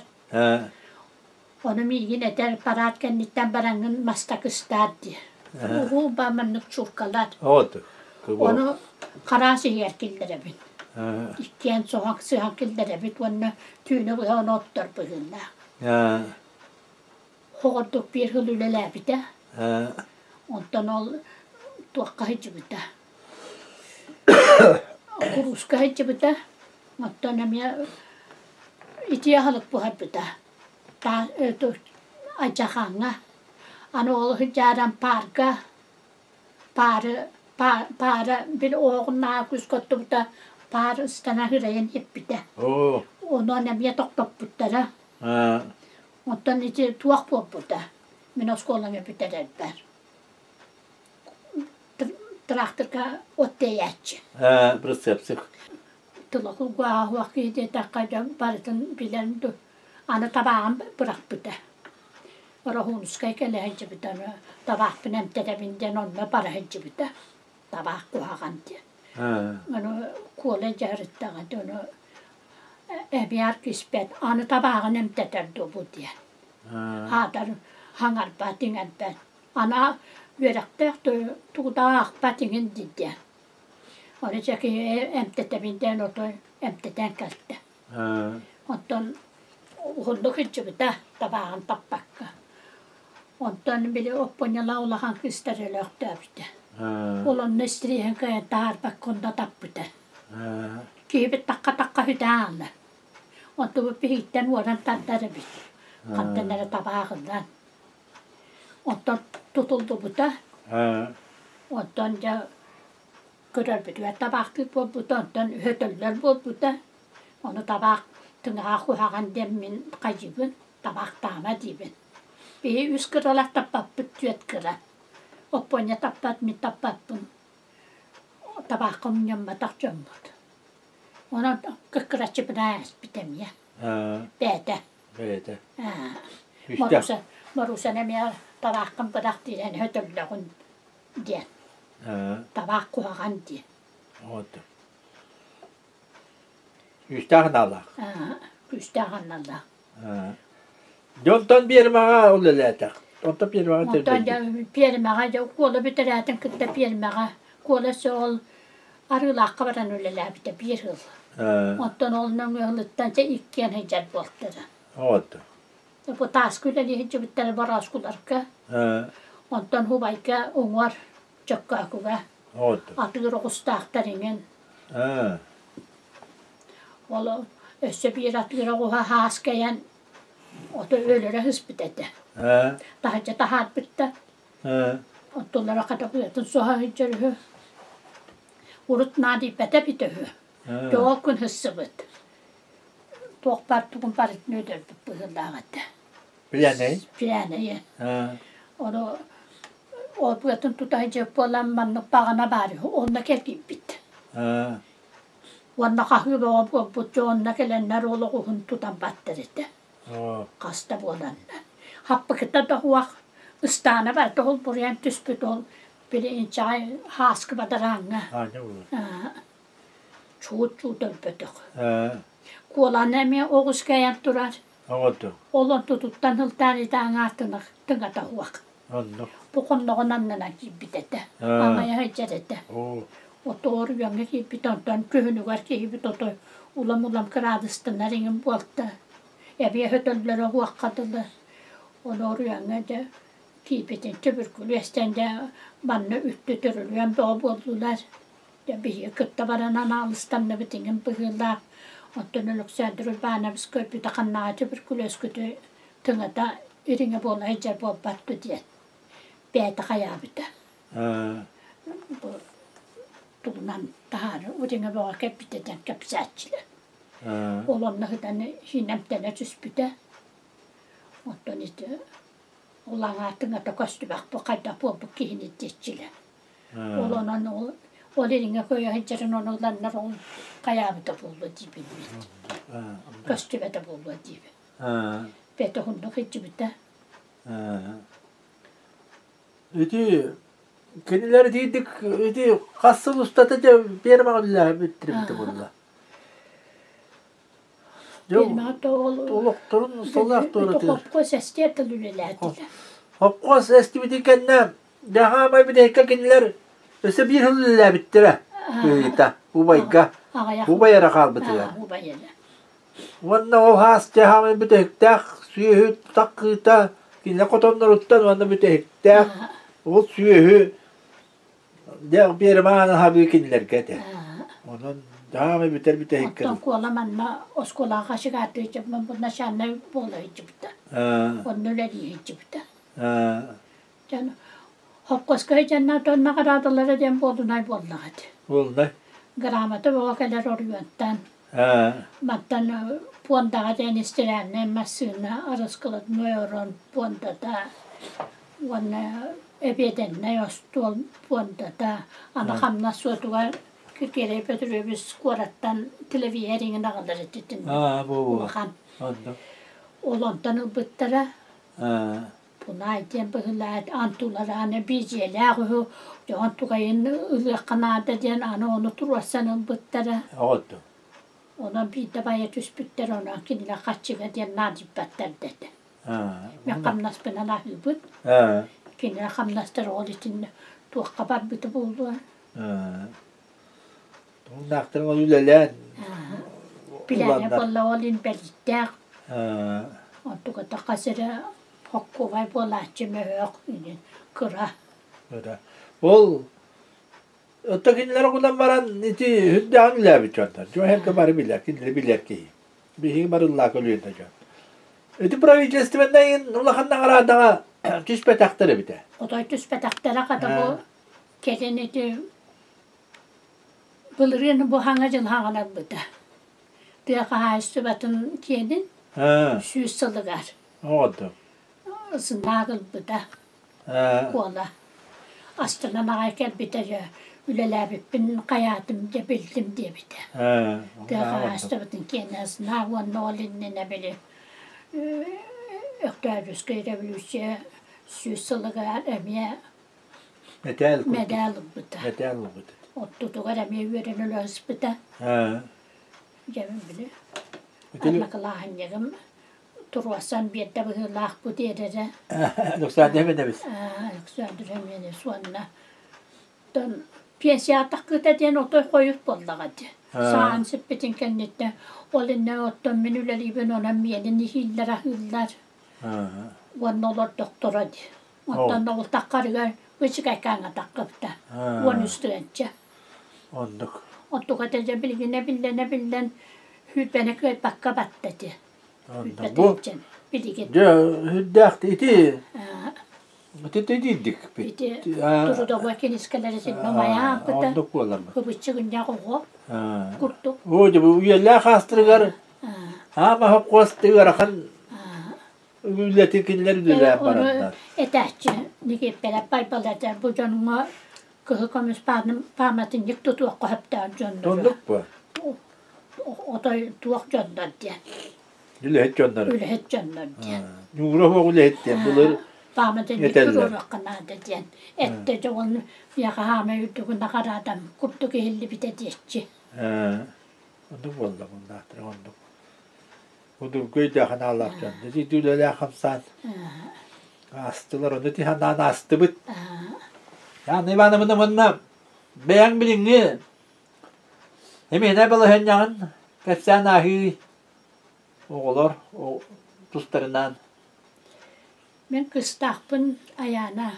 Onu milgin eder parat kenditten barangın mastak ister diye. Bu bamanlık çurkalar. Onu karası yerkillere bin. İkken soğuk sıhak killere bin. Onu tüyünü bu onu ottur bugünler. Hoğurduk bir hülüleler bir de. Ondan ol tuakka hiç bir de. Kuruska hiç bir de. Ondan emya itiye halık bu hep bir de. Acakanga. Ano ol hıcaran parka. Para bir oğunna kuskottu bu da. Para ıstana hırayan hep bir de. Onu emya tok bu da. Ondan iti tuak bu da. Minos kollam yapıter etber. Traktorka otte yatçı. Burası yapsak. Tulaku guah vakti takacağım baritın bilen du. Ana tabağım bırak bu da. Orahunuskay kele hacı bu da. Tabak binem terebinden onunla para hacı bu da. Tabak guhagan diye. Onu kola jarıttagan onu. Ebiyar kispet. Ana tabağın em teterdi bu diye. Hadar hangar batingen ben. Ana verekte tuğdağ batingen diye. Oraya ki emtetebinden oto emteten kalktı. Ondan hulluk hiç bir de tabağın tappakka. Ondan bile opponya laulahan kristarelöktü bir de. Olon nestriyen kayan tarpakkonda tappıda. Kiibit takka hydäällä. Ondan bu pihitten vuodan tantarı bir. Kantenere tabağından. Ondan tutuldu bu da. Ondan ja kırır bir de tabaklı bu ondan hötöller bu da. Onu tabak tıngağı kuhagan demmin kayıbın tabak tama dibin. Bir üst kıralak tappap bütüet kıra. Opponya tappat mi tappapın. Tabakım yamma takcımmut. Onu kıkıraçı bıraş bitemiye. Bede. Marusa nemiä tabakkan padahtinen hötöllä kun diet. Tabakkuha kanti. Üstahın Allah. Üstahın Allah. Jontan piermaga ollelätä. Onta piermaga tervehdit. Onta piermaga ja kuolla biteräten kyttä piermaga. Kuolla se ol arylakka varan olleläpi te pierhul. Ontan ol nangöllyttän se ikkien heijät volttera. Ja på taas kyllä niin heti pitää varaskularka. Ontan huvaika ungar chakka kuva. Atu rokustahtaringen. Valla össä piirat roha haaskejan. Oto öylere hıspitete. Tahatja tahat pitää. Ontulla rakata pyötön soha hijärhy. Urut naadi pätä pitöhy. Tuokun hıssıvıt. Tuok partu kun parit nöydölpä puhuntaamatta. Pienejä. Ono on puhuttu tuota hijä puolella mannu pagana baari. Onna kelkippit. Vanna kahvilla on puhuttu onna kelennä ruolokuhun tutan patterita. Kasta puolanna. Happaketta tohuak. Stana var tohul purjan tyspyt ol. Pili inchai haaskavata ranga. Chuutölpötök. Kuolannemia okuskäjän turat. Olon tututtan hıltaan itään ahtuna tengata huak. Pukon noon annana kiipitetä. Anga ja heitsätettä. Oto orjuange kiipiton tuon kyhynykar kiipitoto. Ulam kraadista näringen puolta. Ja vie hötöllero huokkatolle. On orjuange ja kiipitin typyrkylyestään ja manne yhtytörlyön puoltular. Ja bihi kyttävärän analystanne vitingen pyhillään. Ottun luksäädry päänävisköipi takannaa typyrkylöskyty tungata yringa puolella heijär puolpattu tiet. bäti hayabıda. Bu tuğunan taharı. Ucuna bağa kepiteden kapsatçılar. Olanlardan hinemtene tüspüde. Ondan işte olan altına da koştu bak bu kadar bu kihini dişçiler. Olanan o olayına koyuyor hınçırın onlarlar on kayabıda buldu dibi. Koştu da buldu dibi. Beti hundu hıcıbıda. Ötü kendileri dedik, ötü kasıl ustataca bir mağlular bitirip burada. Benim hatta Olukturun salak doğru diyor. Hopkos estiye tılülülerdi. Hopkos eski bir kendim. Daha bir dakika kendiler. Öse bir hıllılar bittire. Böylete. Bu bayga. Bu bayara kalbıtılar. Bu bayara. Vanda o has cehamen bir dakika. Suyu takıta. Kinle kotonlar uttan vanda bir dakika. O suyu bir mağana habi kendiler gede. Onun daha mı biter bir dakika. Ondan kualamanma oskola kaşı kartı içip ben bundan şanla bola içip de. Onun öyle diye içip de. Canım. Hopkos köycenler dönme karardıları diyen boldunay bolladı. Boldunay. Gramatı bu kadar oruyondan. Mattan puandağa den istirenle masına arası kılıp nöron puanda da. Ona ebedenle yostol puanda da. Ana hamna sotuğa Kırkere Petrobüs kuarattan televizyerine kadar ettin. Bu. Anladım. Olandan bıttara. Buna ayten bıhılar antulara ana bijeler o antukayın ılıqanada den ana onu turvasanın bıttara. Oldu. Ona bir de baya tüspütter ona kinle kaçıga den nadip battar dedi. Ben kamnas bana lahibut. Kinle kamnastar ol için tuğkabar bitti buldu. Naktan olulalar. Bilene bolla olin belitler. Antuka takasıra Hokku vay bolacı mehok kıra. Ol ötekinler okuldan varan iti hüdde hangiler bir çantar. Jo her kabarı bilir, kinleri bilir ki. Bir şey barıllah kalıyor da jo. Iti provincesi benden Allah'ından aradığına tüspe taktırı bir de. O da tüspe taktıra kadar bu kelin iti bılırını bu hangacıl hangana bu da. Diye kahayüstü batın kendin süs sılıgar. Oldu. Sınagıl bu da. Kola. Aslında nağayken bir de üleler bin kayadım diye bildim diye bir de. Diye kahayüstü batın kendin sınavın olinne ne bile. Öktürüz köyrebilüşe süs sılıgar emiye. Medal bu da. Medal bu da. Ottu emiye veren ölüz bu da. Cemim bile. Anlakılahan yerim. Turvasan bir de bıhırlak bu diye de. Yoksa demedi biz. Yoksa demedi sonra. Dön pensiya takı da diyen otoy koyup bolladı. Sağın seppetin kendinde. Olinne otton menüleri ben ona miyenin nihillere hıllar. Onun olur doktora di. Ondan da o takkarıgar. Vıçık ekana takkıp da. Onun üstüence. Onduk. Ottu kadar bilgine bilden. Hüdbene köy bakka battı di. Bu hüddakti iti. Iti dedik. İti turu da bakın iskeleri silmem ayağı bıdı. Onduk olar mı? Hıbıççığın yağı o. Kurtuk. O da bu üyeler kastırgar. Ama hep kastırgar kan. Ülletekinler üdüler baratlar. Etahçı. Nikip bela baybalarlar. Bu canıma kıhı komuş parmatın yık tutuq kohaptar canları. Onduk bu. O da tuğuk canlar diye. Ülehet canlar. Ülehet canlar diye. Nurah ve ülehet diye. Bunlar Parmatın yık tutuq kanadı diye. Ette de onu yaka hame yutuğunda karadan. Kurtuk ehilli bir de diyetçi. Onduk valla bundahtır onduk. Onduk köyde kan Allah can. Dedi üleler kamsan. Astılar onu tihandan astı bit. Yani bana bunu beyan bilingi. Hemine bala henyan. Kefsen ahi. Oğullar o dostlarından. Ben kıstahpın ayağına.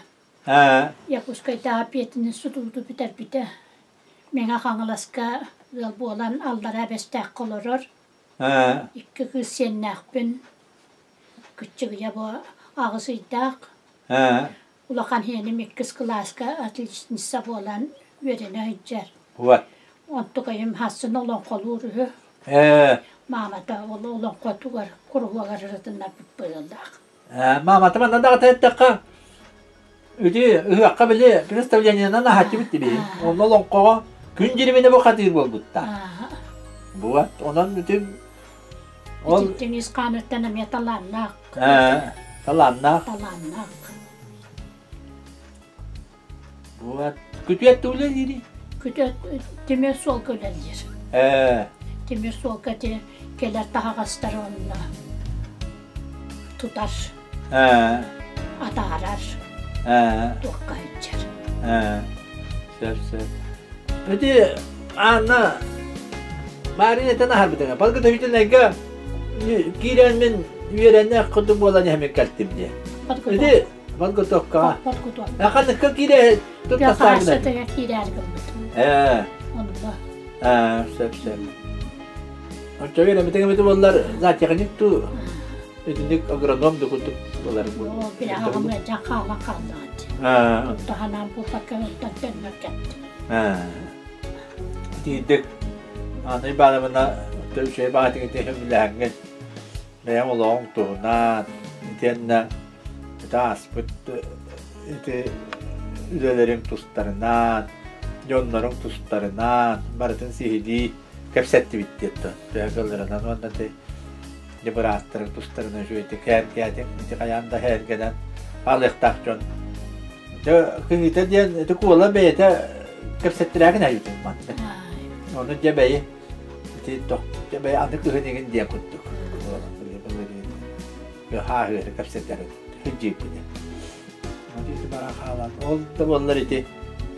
Yakuskay daha piyetini suturdu biter. Mena kanılaska bu olan allara bestek koloror. İki kız sennakpın. Küçük ya bu ağzıydak. Ulakan henim 2 klaska atletistnissa bolan verene hüccer. What? Ontukayım hassın olan koluru. Mamata olan kotugar kuruvagar rıtına bıpıldak. Mamata bana da tettekka. Öde hıqqa bile представление'на нахати битти би. Оннан лонқога күн жиримине бу хатыр болдутта. Буат онан бүтүн ол теңиз канаттан металланнак. Таланнак. Буат күтүет туле дири. Күтүет темир сол көлелдер. Темир сол кете келер тагастар онна. Тутар. Атарар. Dokka içer. Sep. Öde ana marinete nahar bitene. Palga da hücünege giren min üyerenine kutu bolan yemek kalktım diye. Öde palga dokka. Akan ne kire tutaslar bile. Ya karşı kirer gülmüştüm. Onunla. Sep. O çevire bitene bitti bollar zaten tu. Ödünük agronom da kutu bolar bu. Bir ağam ya kala kaldı. Tahanan bu paketten dönmek. Didik. Anne bana şey bahati getirdim bilengen. Ben olong tu na intenda das but ite ülelerin tustlarından, yonların tustlarından, baratın sihidi kapsetti bitti. Peygamberlerden ondan da Liberatların tustlarına şu ite kerkedim, ite kayanda herkeden alıktak jon. Kıyıta diyen ite kuğula beyte kapsettilerken hayutum man. Onun cebeyi ite tok cebeyi andık ıhınigin diye kuttuk. Ha hıhı kapsettiler hıcıyıp bile. Onun ite bana kalan oldu bunlar ite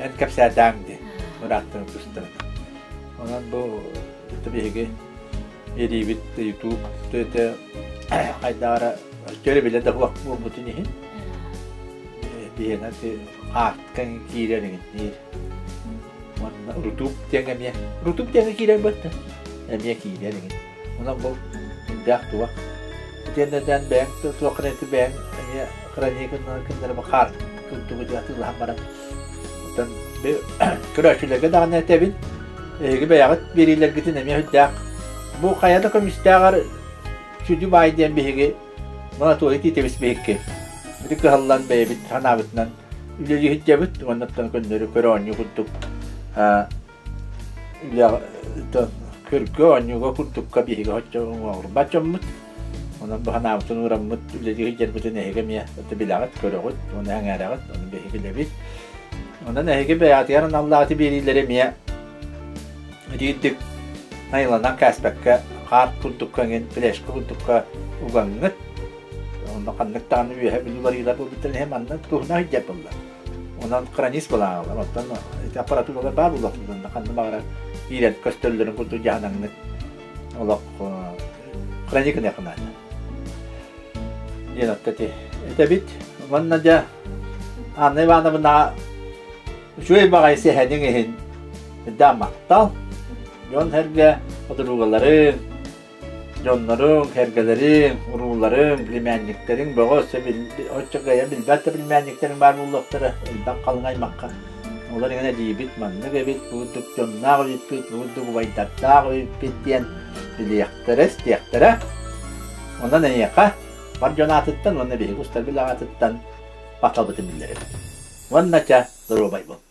en kapsettiğimdi. Muratların tustlarına. Onun bu tabii ki Eri bitti YouTube, işte kaydara şöyle bile de vakit bu bütün için bir yana de artkan kirerin değil. Mana YouTube jangan kirerin betul, dia kirerin. Mana bu dah tua, dan bank tu kredit bank, dia kerana kena bakar, tu jatuh lah barat. Dan kerana lagi dah nak tebin, gibi ayat biriler gitu namanya hujah. Bu kayada komister çocuğu baydiyen bihige bana tuvaleti temiz bihige bir kahallan bey bir tanavutnan üleli hicabet ondan gönderip köranyu kutup ya da köranyu kutup kabihige hatta olur bacamut ondan bu tanavutun uğramut üleli hicabet ne hegemiye tabilagat köragut onu angaragat onu bihige lebit ondan hege beyat yarın Allah'ı birilere miye didik Haylanan kasbakka kart kuntukkangen flash kuntukka uganget onda kanlıktan üye bilgiler bu bitin hem anlat tuhna hicaplar ondan kranis bala ondan aparaturlar var bu ondan kanlı bara ilet kastöllerin kuntu jahananget Allah kranik ne kana yana tati tabit vannaja anne bana bana şöyle bagayse hedin damaktal Yon herge oturugaların, yonların, hergelerin, uruların, bilmenliklerin, boğazsa hoşçakaya bilbette bilmenliklerin var buldukları elbak kalınaymakka. Onlar yine diyibit, manlık ebit, bulduk yonlar ebit, bulduk vaydatlar ebit diyen biliyakteres diyaktere. Ondan ne yaka? Var yonatıttan, ondan bir ustar bilatıttan batal bütün billeri. Ondan ça, durubay bu.